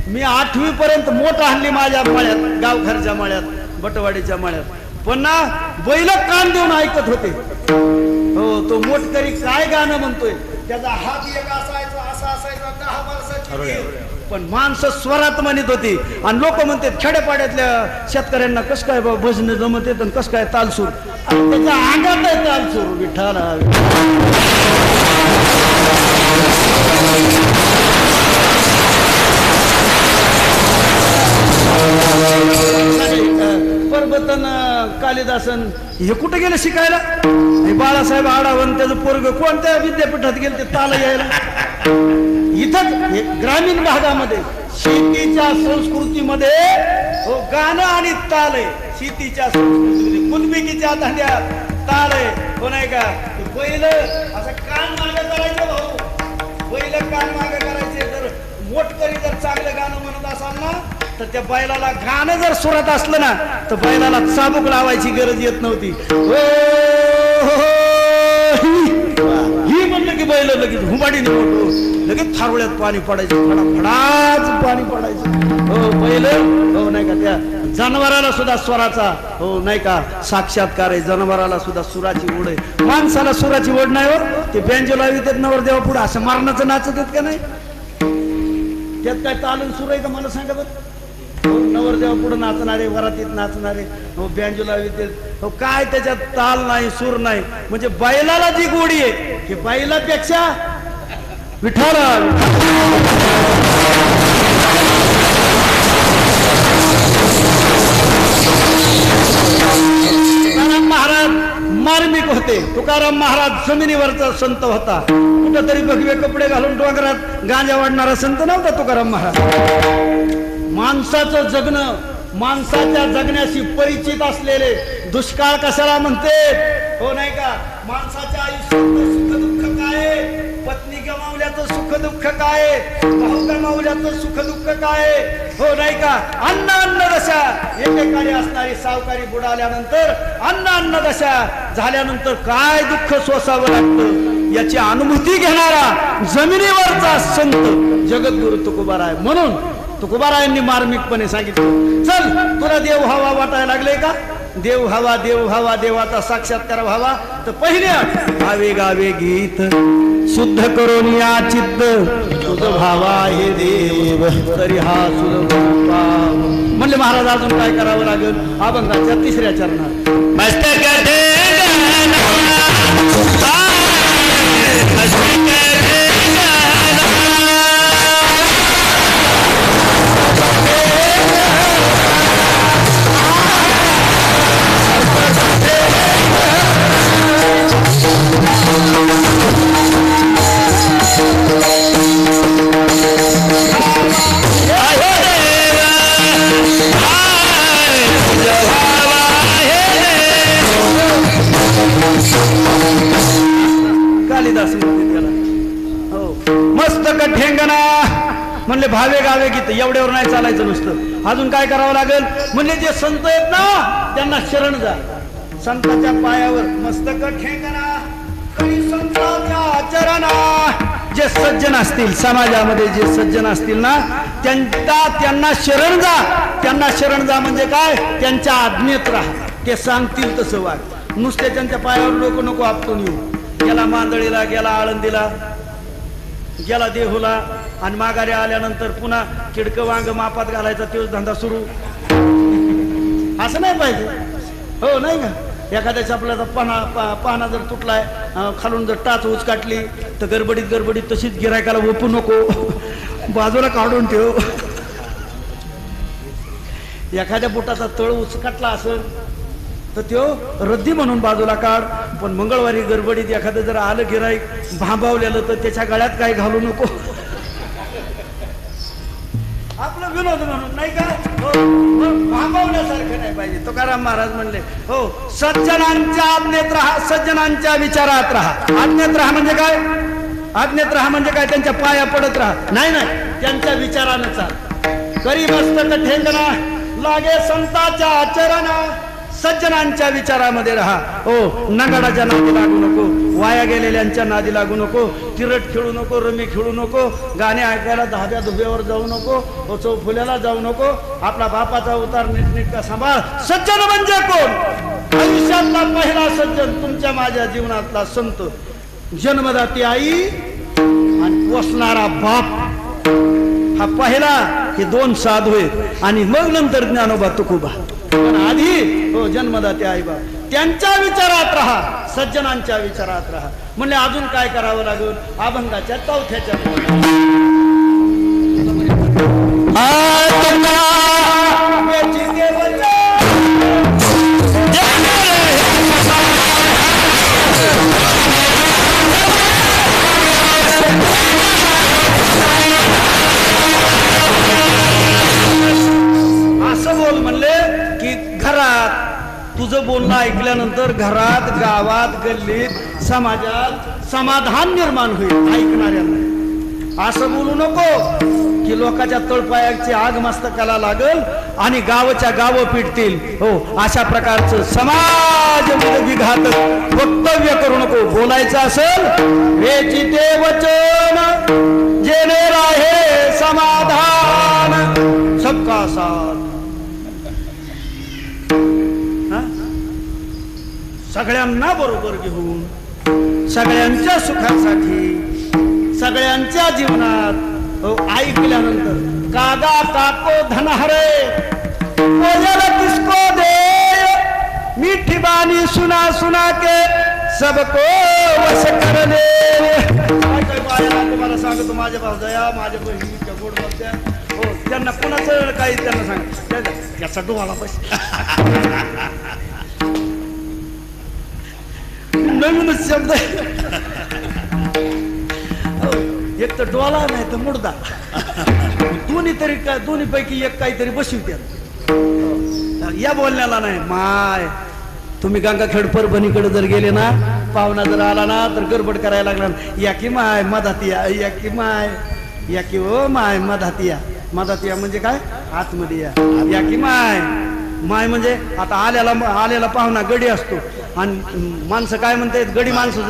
मी 8वी पर्यंत मोठ हाणली माझ्या मळ्यात, गावखरच्या मळ्यात, बटवाडीच्या मळ्यात. पण ना बैल कान देऊन ऐकत होते. हो, तो मोठकरी काय गाणं म्हणतोय, त्याचा हात एक असायचा, असा असायचा, 10 वर्षाची. पण माणसं स्वरात म्हणत होती आणि लोक म्हणतात खेड्यापाड्यातल्या शेतकऱ्यांना कस काय भजन जमत येत, कस काय तालसूर. त्याच्या अंगात आहे तालसूर. विठ्ठला परबतन कालिदासन हे कुठे गेले शिकायला? बाळासाहेब आढावन त्याचं पोरग कोणत्या विद्यापीठात गेले ते ताल यायला? इथंच ग्रामीण भागामध्ये शेतीच्या संस्कृतीमध्ये हो गाणं आणि ताल आहे. शेतीच्या संस्कृतीमध्ये कुणबिकीच्या धंद्यात ताल आहे. हो नाही का, बैल असं कान मागे करायचं भाऊ, बैल कान मागे करायचे. जर मोठकरी जर चांगलं गाणं म्हणत असाल ना, तर त्या बैलाला गाणं जर सुरत असलं ना, तर बैलाला चाबूक लावायची गरज येत नव्हती. ही म्हणलं की बैल लगेच हुंबाडीने मोठो, लगेच थारोळ्यात पाणी पडायचं, फडाफडाच पाणी पडायचं. हो बैल हो नाही का, त्या जनावराला सुद्धा स्वराचा हो नाही का साक्षात्कार आहे. जनावराला सुद्धा सुराची ओढ आहे. माणसाला सुराची ओढ नाही. हो ते बँजो लावित नवरदेवा पुढे असं मारणाचं नाचत आहेत का नाही? त्यात काय तालन सुर आहे का मला सांगा बरं? नवरदेवा पुढे नाचणारे, वरातीत नाचणारे, हो बँजो लावित, हो काय त्याच्यात ताल नाही, सूर नाही. म्हणजे बैलाला जी गोडी आहे की बैलापेक्षा विठ्ठला महाराज मार्मिक होते. तुकाराम महाराज जमिनीवरचा संत होता. कुठंतरी भगवे कपडे घालून डोंगरात गांजा वाढणारा संत नव्हता तुकाराम महाराज. माणसाचं जगणं, माणसाच्या जगण्याशी परिचित असलेले. दुष्काळ कशाला म्हणते हो नाही का, माणसाच्या आयुष्यात सुख दुःख काय, पत्नी गमावल्याचं सुख दुःख काय, भाऊ गमावल्याचं सुख दुःख काय, हो नाही का? अन्न दशा एकेकाळी असणारी सावकारी बुडाल्यानंतर अन्न दशा झाल्यानंतर काय दुःख सोसावं लागतं याची अनुभूती घेणारा जमिनीवरचा संत जगद्गुरु तुकोबाराय. म्हणून तुकोबारायांनी मार्मिकपणे सांगितलं, चल तुला देव हवा वाटायला लागले का? देव हवा देवाचा साक्षात्कार व्हावा तर पहिले गावे गावे गीत शुद्ध करून या चित्त तुझ भावा हे देव तरी हा सुलभ म्हणले. महाराज अजून काय करावं लागेल? अभंगाच्या 3ऱ्या चरणात मस्तक कालिदास म्हणते त्याला. हो, मस्तक ठेंगणा म्हणले भावे गावे गीत. एवढ्यावर नाही चालायचं नुसतं, अजून काय करावं लागेल? म्हणजे जे संत आहेत ना त्यांना शरण जा. संतांच्या पायावर मस्तक ठेंगणा करी संतांच्या चरणा. जे सज्जन असतील समाजामध्ये, जे सज्जन असतील ना त्यांना शरण जा. त्यांना शरण जा म्हणजे काय? त्यांच्या आज्ञेत राहा, ते सांगतील तसं वाग. नुसते त्यांच्या पायावर लोक नको आपटून येऊ. गेला मांदळीला, गेला आळंदीला, गेला देहूला आणि माघारी आल्यानंतर पुन्हा किडकं वांग मापात घालायचा तोच धंदा सुरू. असं नाही पाहिजे, हो नाही का? एखाद्याच्या आपल्याला पाना जर तुटलाय, खालून जर टाच उचकाटली तर गडबडीत तशीच गिरायकाला ओपू नको, बाजूला काढून ठेव. एखाद्या बोटाचा तळ उचकाटला असेल तर तो रद्दी म्हणून बाजूला काढ. पण मंगळवारी गडबडीत एखादं जर आलं गिराईक भांबावलेलं तर त्याच्या गळ्यात काय घालू नको. आपलं विनोद म्हणून नाही का? हो, भांबावण्यासारखं नाही पाहिजे. तुकाराम महाराज म्हणले, हो सज्जनांच्या आज्ञेत राहा, सज्जनांच्या विचारात राहा. आज्ञेत राहा म्हणजे काय? आज्ञेत राहा म्हणजे काय? त्यांच्या पाया पडत राहा नाही, त्यांच्या विचारानं चाल. करी मस्तक ठेंगणा लागे संतांच्या चरणा. सज्जनांच्या विचारामध्ये राहा. हो, नगाडाच्या नादी लागू नको, वाया गेलेल्यांच्या नादी लागू नको, तिरट खेळू नको, रमी खेळू नको, गाणे ऐकायला धाब्या धुब्यावर जाऊ नको, चौफुल्याला जाऊ नको. आपला बापाचा उतार नीटनीटका सांभाळ. सज्जन म्हणजे कोण? आयुष्यातला पहिला सज्जन तुमच्या माझ्या जीवनातला संत, जन्मदाती आई आणि पोसणारा बाप. हा पहिला, हे 2 साधू आहेत आणि मग नंतर ज्ञानोबा तुकोबा. पण आधी हो जन्मदाते आई बाप, त्यांच्या विचारात राहा, सज्जनांच्या विचारात राहा. म्हणजे अजून काय करावं लागेल? अभंगाच्या 4थ्या चरणात असं बोल म्हणले की घरात तुझं बोलणं ऐकल्यानंतर घरात, गावात, गल्लीत, समाजात समाधान निर्माण होईल ऐकणाऱ्यांना. असं बोलू नको की लोकांच्या तळपायाची आग मस्तकाला लागल आणि गावच्या गाव पिटतील. हो, अशा प्रकारचं समाज विघातक वक्तव्य करू नको. बोलायचं असेल वेची ते वचन जेणे राहे समाधान, सबका साथ. सगळ्यांना बरोबर घेऊन सगळ्यांच्या सुखासाठी सगळ्यांच्या जीवनात ऐकल्यानंतर कागा काको धनहरे कोजल किसको दे मीठी बानी सुना सुना के सबको वश कर दे. तुम्हाला सांगतो माझ्या भावजया, माझ्या बहिणीच्या गोड बोलत्या. हो, त्यांना कुणाचं काही त्यांना सांग याचा डोळा बस. नवीनच शब्द एक तर डोळा नाही तर मुडदा. दोन्ही पैकी एक काहीतरी बसवत्यात. या बोलण्याला नाही माय तुम्ही गंगाखेड परभणीकडे जर गेले ना, पाहुणा जर आला ना तर गडबड करायला लागला, या की माय मधात या की माय, या की ओ माय मधात या. मधात या म्हणजे काय, आतमध्ये या की माय. माय म्हणजे आता आलेला पाहुणा गडी असतो आणि माणसं काय म्हणतात, गडी माणसं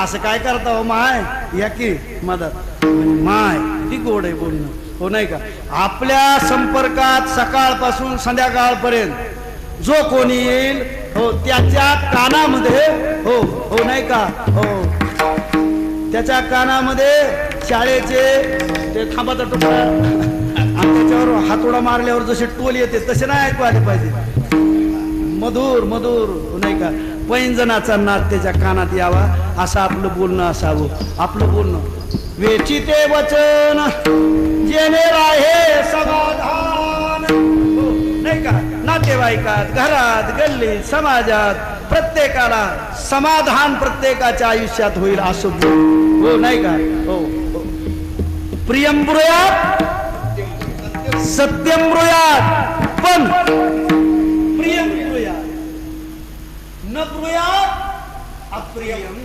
असं काय करता हो माय, या की मधात. माय ती गोड आहे बोलणं, हो नाही का. आपल्या संपर्कात सकाळपासून संध्याकाळपर्यंत जो कोणी येईल, हो त्याच्या कानामध्ये, हो हो नाही का, हो त्याच्या कानामध्ये शाळेचे ते थांबाचा टोपा आणि त्याच्यावर हातोडा मारल्यावर जसे टोल येते तसे नाही ऐकू आले पाहिजे. मधुर मधुर, हो नाही का, पैंजनाचा नाद त्याच्या कानात यावा, असं आपलं बोलणं असावं. आपलं बोलणं वेचिते वचन जेणे राहे समाधान, हो नाही का. नातेवाईकात, घरात, गल्लीत, समाजात प्रत्येकाला समाधान प्रत्येकाच्या आयुष्यात होईल असं बोल, हो नाही का. हो हो. प्रियम ब्रूयात सत्यम ब्रूयात, पण प्रियम ब्रूयात न ब्रूयात अप्रियम.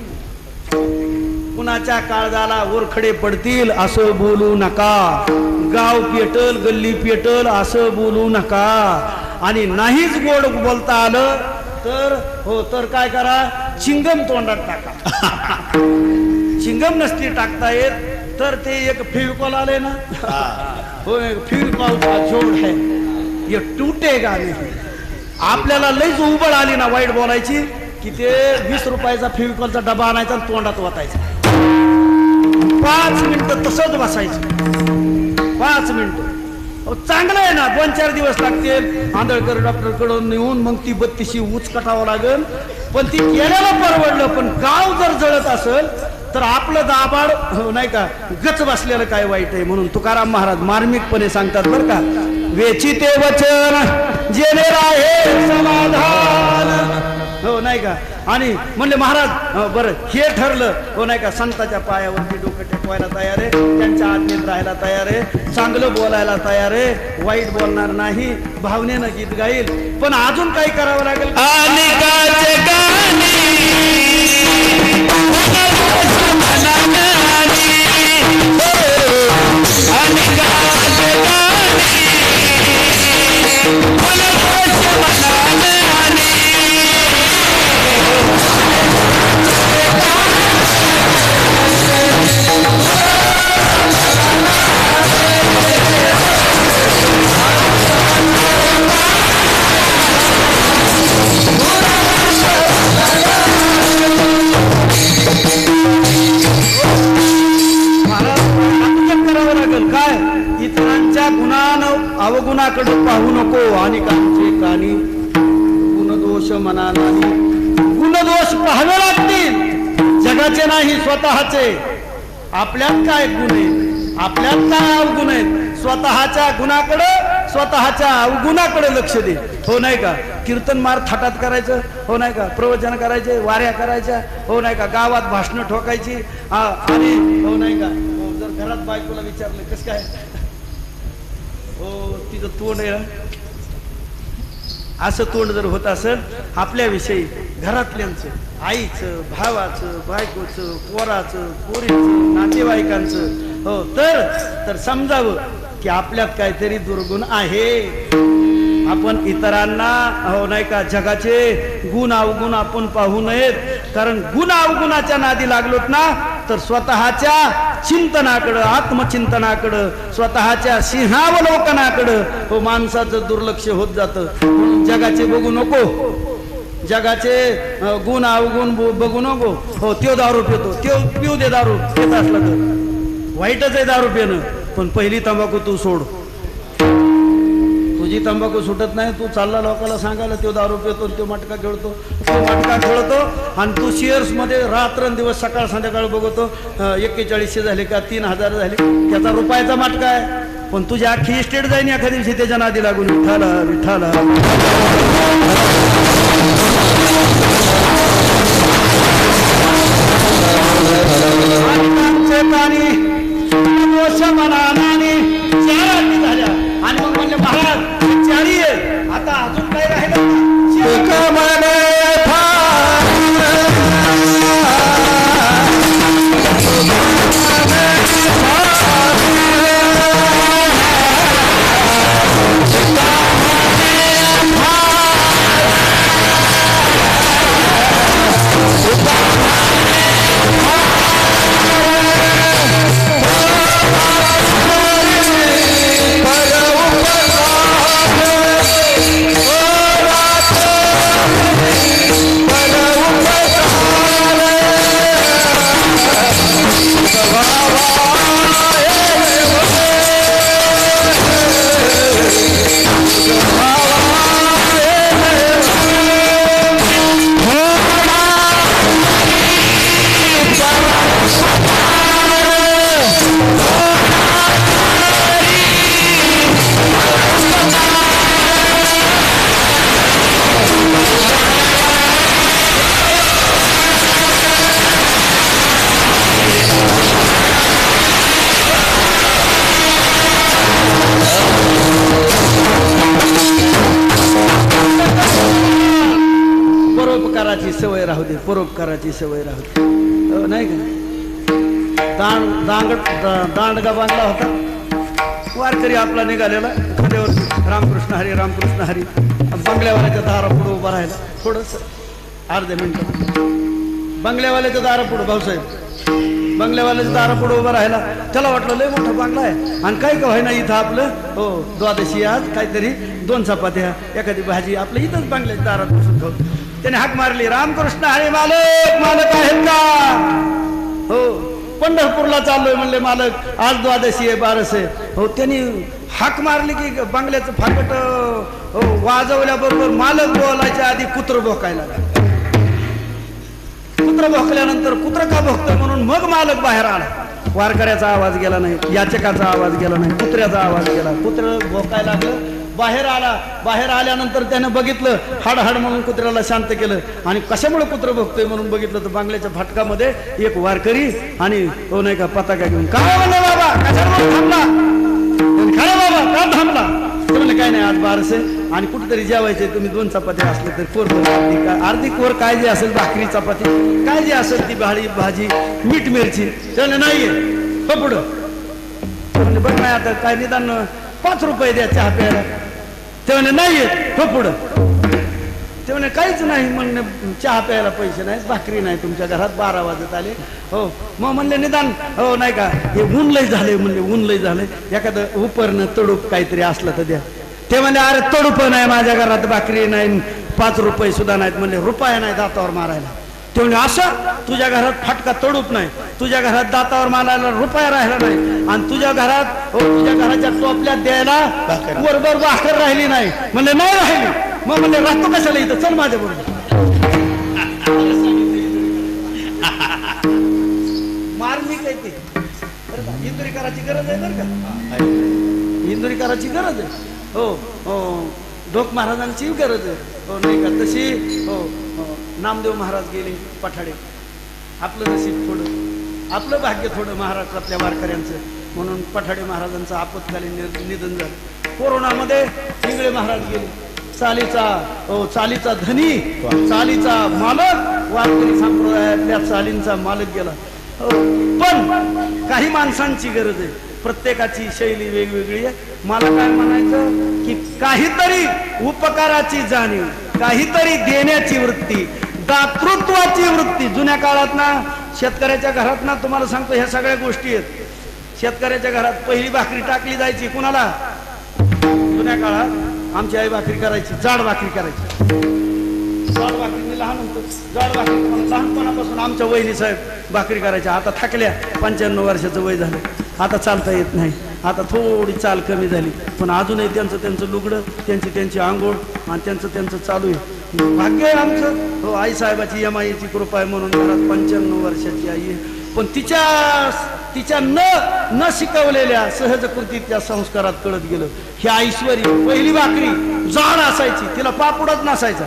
कुणाच्या काळजाला ओरखडे पडतील असं बोलू नका. गाव पेटल, गल्ली पेटल असं बोलू नका. आणि नाहीच गोड बोलता आलं तर, हो तर काय करा, चिंगम तोंडात टाका. चिंगम नसती टाकता येत तर ते एक फेविकॉल आले ना, हो फेविकॉल का जोड है ये टूटेगा नहीं. आपल्याला लईच उबळ आली ना वाईट बोलायची की ते 20 रुपयाचा फेविकॉलचा डबा आणायचा आणि तोंडात वाटायचा. 5 मिनिटं तसंच बसायचं, 5 मिनिटं. चांगलं आहे ना, 2-4 दिवस लागतील. आंधळकर डॉक्टर कडून नेऊन मग ती 32शी उच कटावं लागेल, पण ती केल्याला परवडलं. पण गाव जर जळत असेल तर आपलं दाबाड, हो नाही का, गच बसलेलं काय वाईट आहे. म्हणून तुकाराम महाराज मार्मिकपणे सांगतात बरं का, वेचिते वचन जेणे राहे समाधान, हो नाही का. आणि म्हणले महाराज बरं हे ठरलं, हो नाही का, संताच्या पायावरती डोकं टेकवायला तयार आहे, त्यांच्या आज्ञेत राहायला तयार आहे, चांगलं बोलायला तयार आहे, वाईट बोलणार नाही, भावनेनं गीत गाईल. पण अजून काही करावं लागेल. अवगुणाकडे पाहू नको आणि कांचे कानी गुणदोष मना नाही. गुणदोष पाहावे लागतील, जगाचे नाही स्वतःचे. आपल्यात काय गुण आहेत, आपल्यात काय अवगुण आहेत, स्वतःच्या गुणाकडे, स्वतःच्या अवगुणाकडे लक्ष दे, हो नाही का. कीर्तन मार थाटात करायचं, हो नाही का, प्रवचन करायचे, वाऱ्या करायच्या, हो नाही का, गावात भाषणं ठोकायची. आणि हो नाही का, जर घरात बायकोला विचारलं कसं काय, हो तिचं तोंड आहे, असं तोंड जर होत असेल आपल्याविषयी, घरातल्यांचं, आईचं, भावाचं, बायकोचं, पोराचं, पोरीचं, नातेवाईकांचं, हो तर समजावं की आपल्यात काहीतरी दुर्गुण आहे. आपण इतरांना, हो नाही का, जगाचे गुण अवगुण आपण पाहू नयेत. कारण गुण अवगुणाच्या नादी लागलोत ना तर स्वतःच्या चिंतनाकडं, आत्मचिंतनाकडं, स्वतःच्या सिंहावलोकनाकडं, हो माणसाचं दुर्लक्ष होत जातं. म्हणून जगाचे बघू नको, जगाचे गुण अवगुण बघू नको. हो त्यो दारू पितो, त्यो पिऊ दे दारू, पित असला तर वाईटच आहे दारू पिणं, पण पहिली तंबाखू तू सोड. तुझी तंबाखू सुटत नाही, तू चालला लोकांना सांगायला तो दारू पितो, तो मटका खेळतो, तो मटका खेळतो आणि तू शेअर्स मध्ये रात्रंदिवस सकाळ संध्याकाळ बघतो 4100 झाले का 3000 झाले, त्याचा रुपयाचा मटका आहे. पण तुझी अख्खी इस्टेट जाईन एखाद्या दिवशी त्याच्या नादी लागून. विठाला विठाला झाल्या. आणि मग म्हणले महाराज चारी आहे, आता अजून काय राहिलं. परोपकाराची सवय राहू दे, परोपकाराची सवय राहू दे. हो, नाही का? दांडगा बांधला होता, वारकरी आपला निघालेला खांद्यावर रामकृष्ण हरी रामकृष्ण हरी. बंगल्यावाल्याच्या दारापुढं उभा राहिला, थोडस अर्धे मिनिट बंगल्यावाल्याच्या दारापुढं, भाऊसाहेब बंगल्यावाल्याच्या दारापुढं उभा राहिला. त्याला वाटलं लय मोठा बांगला आहे आणि काय का व्हायना इथं आपलं हो द्वादशी आज काहीतरी 2 चपात्या एखादी भाजी आपलं इथंच बंगल्याच्या दारात बसून ठेव. त्याने हाक मारली, रामकृष्ण हरी मालक, मालक आहेत का? हो, पंढरपूरला चाललोय म्हणले मालक, आज द्वादशी आहे, 12 आहे. हो, त्यांनी हाक मारली की बंगल्याचं फाटक वाजवल्याबरोबर मालक बोलायच्या आधी कुत्र भोकायला लागला. कुत्र भोकल्यानंतर कुत्र का भोकतोय म्हणून मग मालक बाहेर आला. वारकऱ्याचा आवाज गेला नाही, याचकाचा आवाज गेला नाही, कुत्र्याचा आवाज गेला. कुत्र भोकायला लागलं, बाहेर आला. बाहेर आल्यानंतर त्यानं बघितलं, हाड हाड म्हणून कुत्र्याला शांत केलं आणि कशामुळे कुत्र भोगतोय म्हणून बघितलं तर बांगल्याच्या फाटकामध्ये एक वारकरी आणि हो नाही का पताका घेऊन. काय म्हणलं बाबा, कशामुळे थांबला? खरं बाबा का थांबला? ते म्हणले काय नाही, आज 12 आहे आणि कुठेतरी जेवायचे, तुम्ही 2 चपात्या असले तर कोर अर्धी कोर काय जे असेल, भाकरी चपाती काय जे असेल ती भाजी भाजी मीठ मिरची. त्याने नाहीये हो पुढं. म्हणजे बघ नाही आता काय निदान 5 रुपये द्या चहा प्यायला. ते म्हणे नाहीये हो पुढं. ते म्हणे काहीच नाही म्हणणे, चहा प्यायला पैसे नाही, भाकरी नाही तुमच्या घरात, 12 वाजत आले. हो, मग म्हणले निदान हो नाही का हे ऊन लय झाले म्हणले, ऊन लय झाले, एखादं उपरणं तडूप काहीतरी असलं तर द्या. ते म्हणले अरे तडूप नाही माझ्या घरात, भाकरी नाही, 5 रुपये सुद्धा नाहीत. म्हणले रुपया नाही दातावर मारायला. ते म्हणजे असं तुझ्या घरात फाटका तडूप नाही, तुझ्या घरात दातावर मारायला रुपया राहिला नाही आणि तुझ्या घरात हो तुझ्या घराच्या टोपल्यात द्यायला बरोबर भाकर राहिली नाही. म्हणले नाही राहिली. मग म्हणले राहतो कशाला इथं, चल माझ्या बरोबर. मारली काय ते इंदुरी करायची गरज आहे बरं का, इंदुरी करायची गरज आहे. हो हो, ढोक महाराजांची गरज आहे. हो नाही का, तशी हो नामदेव महाराज गेले पठाडे. आपलं नशीब थोडं, आपलं भाग्य थोडं महाराष्ट्रातल्या वारकऱ्यांचं, म्हणून पठाडे महाराजांचं आपत्कालीन निधन झालं. कोरोनामध्ये इंगळे महाराज गेले, चालीचा धनी, चालीचा मालक, वारकरी संप्रदायातल्या चालींचा मालक गेला. पण काही माणसांची गरज आहे, प्रत्येकाची शैली वेगवेगळी आहे. मला काय म्हणायचं की काहीतरी उपकाराची जाणीव, काहीतरी देण्याची वृत्ती, दातृत्वाची वृत्ती. जुन्या काळात ना शेतकऱ्याच्या घरात ना तुम्हाला सांगतो ह्या सगळ्या गोष्टी आहेत. शेतकऱ्याच्या घरात पहिली भाकरी टाकली जायची कुणाला? जुन्या काळात आमची आई भाकरी करायची, जाड भाकरी करायची. जाड भाकरी मी लहान होतो, जाड भाकरी लहानपणापासून आमच्या वहिनी साहेब भाकरी करायच्या. आता थकल्या, 95 वर्षाचं वय झालं, आता चालता येत नाही, आता थोडी चाल कमी झाली, पण अजूनही त्यांचं लुगडं, त्यांची आंघोळ आणि त्यांचं चालू आहे. भाग्य आहे आमचं. हो, आई साहेबाची यमाईची कृपा आहे म्हणून घरात 95 वर्षाची आई आहे. पण तिच्या न शिकवलेल्या सहज कृतीच्या संस्कारात कळत गेलं हे ऐश्वर्य. पहिली भाकरी जाड असायची, तिला पापुडच नसायचा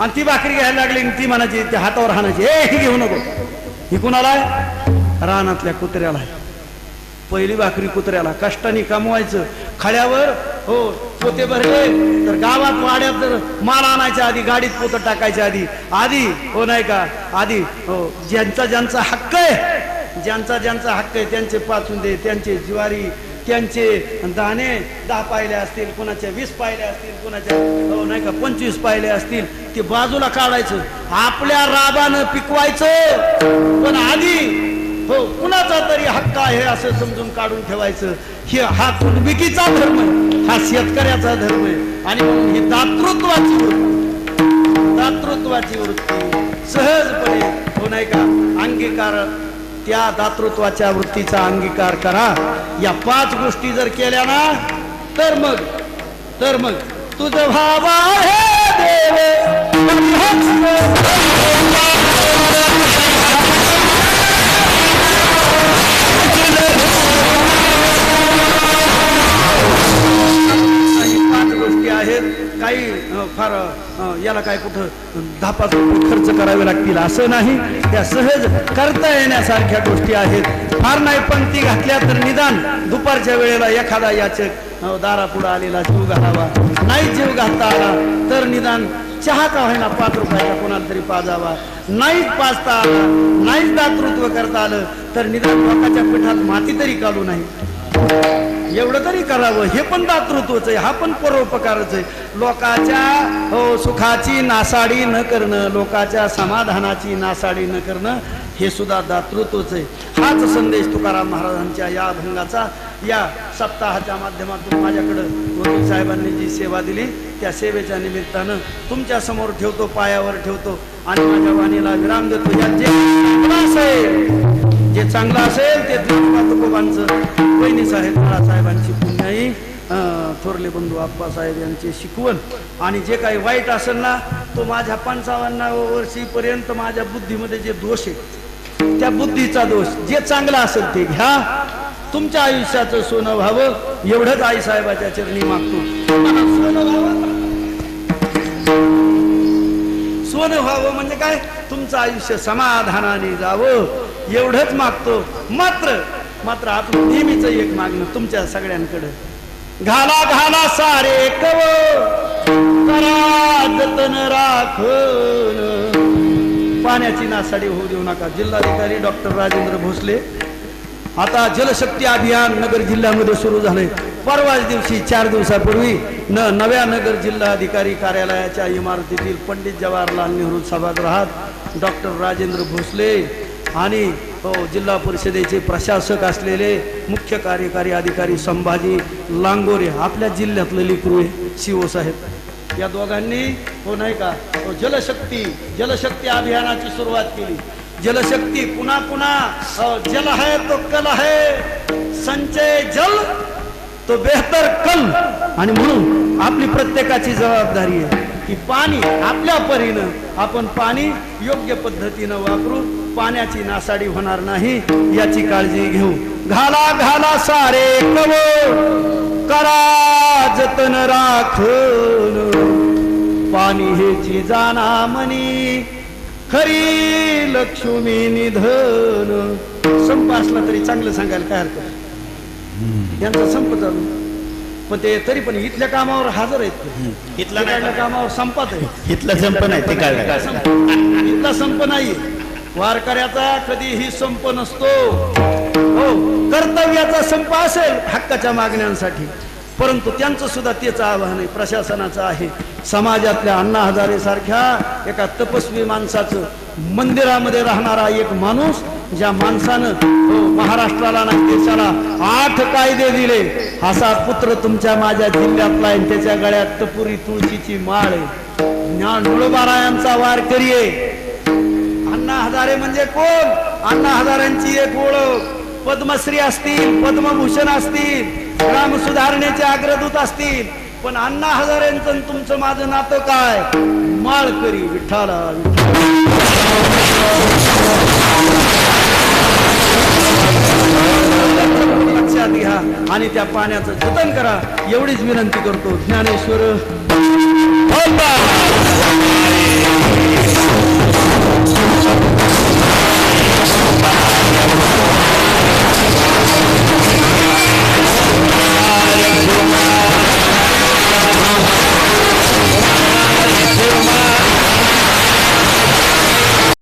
आणि ती भाकरी घ्यायला लागली आणि ती म्हणायची, त्या हातावर हाणायची, हे घेऊ नको. ही कुणाला आहे? रानातल्या कुत्र्याला आहे. पहिली भाकरी कुत्र्याला, कष्टाने कमवायचं. खड्यावर हो पोते भरले तर गावात वाड्यात जर माल आणायच्या आधी, गाडीत पोतं टाकायच्या आधी हो नाही का, आधी हो ज्यांचा हक्क आहे, ज्यांचा हक्क आहे त्यांचे पाचुंदे, त्यांचे ज्वारी, त्यांचे दाणे 10 पायले असतील, कुणाच्या 20 पायले असतील, कुणाच्या हो नाही का 25 पायले असतील, ते बाजूला काढायचं, आपल्या राबानं पिकवायचं. पण आधी हो कुणाचा तरी हक्क आहे असं समजून काढून ठेवायचं. हा कुटुंबिकीचा धर्म आहे, हा शेतकऱ्याचा धर्म आहे. आणि म्हणून ही दातृत्वाची वृत्ती सहजपणे हो नाही का अंगीकार, त्या दातृत्वाच्या वृत्तीचा अंगीकार करा. या 5 गोष्टी जर केल्या ना तर मग तुझं भावा हे देव आहेत. काही फार याला काय कुठं 10-5 रुपये खर्च करावे लागतील असं नाही, त्या सहज करता येण्यासारख्या गोष्टी आहेत. फार नाही पंक्ती घातल्या तर निदान दुपारच्या वेळेला एखादा याचक दारापुढं आलेला जीव घालावा, नाही जीव घालता आला तर निदान चहा का होईना 5 रुपयाचा कोणाला तरी पाजावा. नाहीच पाजता आला, नाहीच दातृत्व करता आलं तर निदान लोकांच्या पिठात माती तरी काढू नाही, एवढं तरी करावं. हे पण दातृत्वच आहे, हा पण परोपकारच आहे. लोकाच्या सुखाची नासाडी न करणं, लोकाच्या समाधानाची नासाडी न करणं, हे सुद्धा दातृत्वच आहे. हाच संदेश तुकाराम महाराजांच्या या अभंगाचा, या सप्ताहाच्या माध्यमातून माझ्याकडं वकील साहेबांनी जी सेवा दिली त्या सेवेच्या निमित्तानं तुमच्या समोर ठेवतो, पायावर ठेवतो आणि माझ्या वाणीला विराम देतो. या जे चांगलं असेल ते तुकोबांचं, वहिनी साहेब बाळासाहेबांची पुण्याई, थोरले बंधू आप्पासाहेब यांचे शिकवण, आणि जे काही वाईट असेल ना तो माझ्या 55 वर्षीपर्यंत माझ्या बुद्धीमध्ये जे दोष आहे त्या बुद्धीचा दोष, जे चांगलं असेल ते घ्या. तुमच्या आयुष्याचं सोनं व्हावं एवढंच आई साहेबाच्या चरणी मागतो. मला सोनं व्हावं, सोनं व्हावं म्हणजे काय, तुमचं आयुष्य समाधानाने जावं एवढंच मागतो. मात्र आपलं नेहमीच एक मागणं तुमच्या सगळ्यांकडे, घाला घाला सारे कव करा जतन राखण, पाण्याची नासाडी होऊ देऊ नका. जिल्हाधिकारी डॉक्टर राजेंद्र भोसले, आता जलशक्ती अभियान नगर जिल्ह्यामध्ये सुरू झालंय. परवाच दिवशी 4 दिवसापूर्वी नव्या नगर जिल्हाधिकारी कार्यालयाच्या इमारतीतील पंडित जवाहरलाल नेहरू सभागृहात डॉक्टर राजेंद्र भोसले आणि जिल्हा परिषदेचे प्रशासक असलेले मुख्य कार्यकारी अधिकारी संभाजी लांगोरे, आपल्या जिल्ह्यातलं लिकरू आहे सीओ साहेब, या दोघांनी नाही का जलशक्ती अभियानाची सुरुवात केली. जलशक्ती पुन्हा पुन्हा जल है तो कल है, संचय जल तो बेहतर कल. आणि म्हणून आपली प्रत्येकाची जबाबदारी आहे की पाणी आपल्या परीनं आपण पाणी योग्य पद्धतीनं वापरू, पाण्याची नासाडी होणार नाही याची काळजी घेऊ. घाला घाला सारे कव करा जतन राखण, पाणी हे जाना मनी खरी लक्ष्मी निधन. संप असला तरी चांगलं सांगायला काय हरकत, यांचा संप चालू, पण ते तरी पण इथल्या कामावर हजर आहेत. इथल्या कामावर संपत आहे, इथला संप नाही ते काय, इथला संप नाही. वारकऱ्याचा कधीही संप नसतो. हो, कर्तव्याचा संप असेल हक्काच्या मागण्यांसाठी, परंतु त्यांचं सुद्धा तेच आव्हान आहे, प्रशासनाचं आहे. समाजातल्या अण्णा हजारे सारख्या एका तपस्वी माणसाचं, मंदिरामध्ये राहणारा एक माणूस, ज्या माणसानं महाराष्ट्राला नाही देशाला 8 कायदे दिले, असा पुत्र तुमच्या माझ्या जिल्ह्यातला आहे. त्याच्या गळ्यात टपुरी तुळशीची माळ आहे, ज्ञानोबारायांचा वारकरी आहे. अण्णा हजारे म्हणजे कोण? अण्णा हजारेंची एक ओळख, पद्मश्री असतील, पद्मभूषण असतील, ग्राम सुधारणेचे अग्रदूत असतील, पण अण्णा हजारेंचं तुमचं माझं नातं काय? माळकरी. विठ्ठला लक्षात घ्या आणि त्या पाण्याचं जतन करा एवढीच विनंती करतो. ज्ञानेश्वर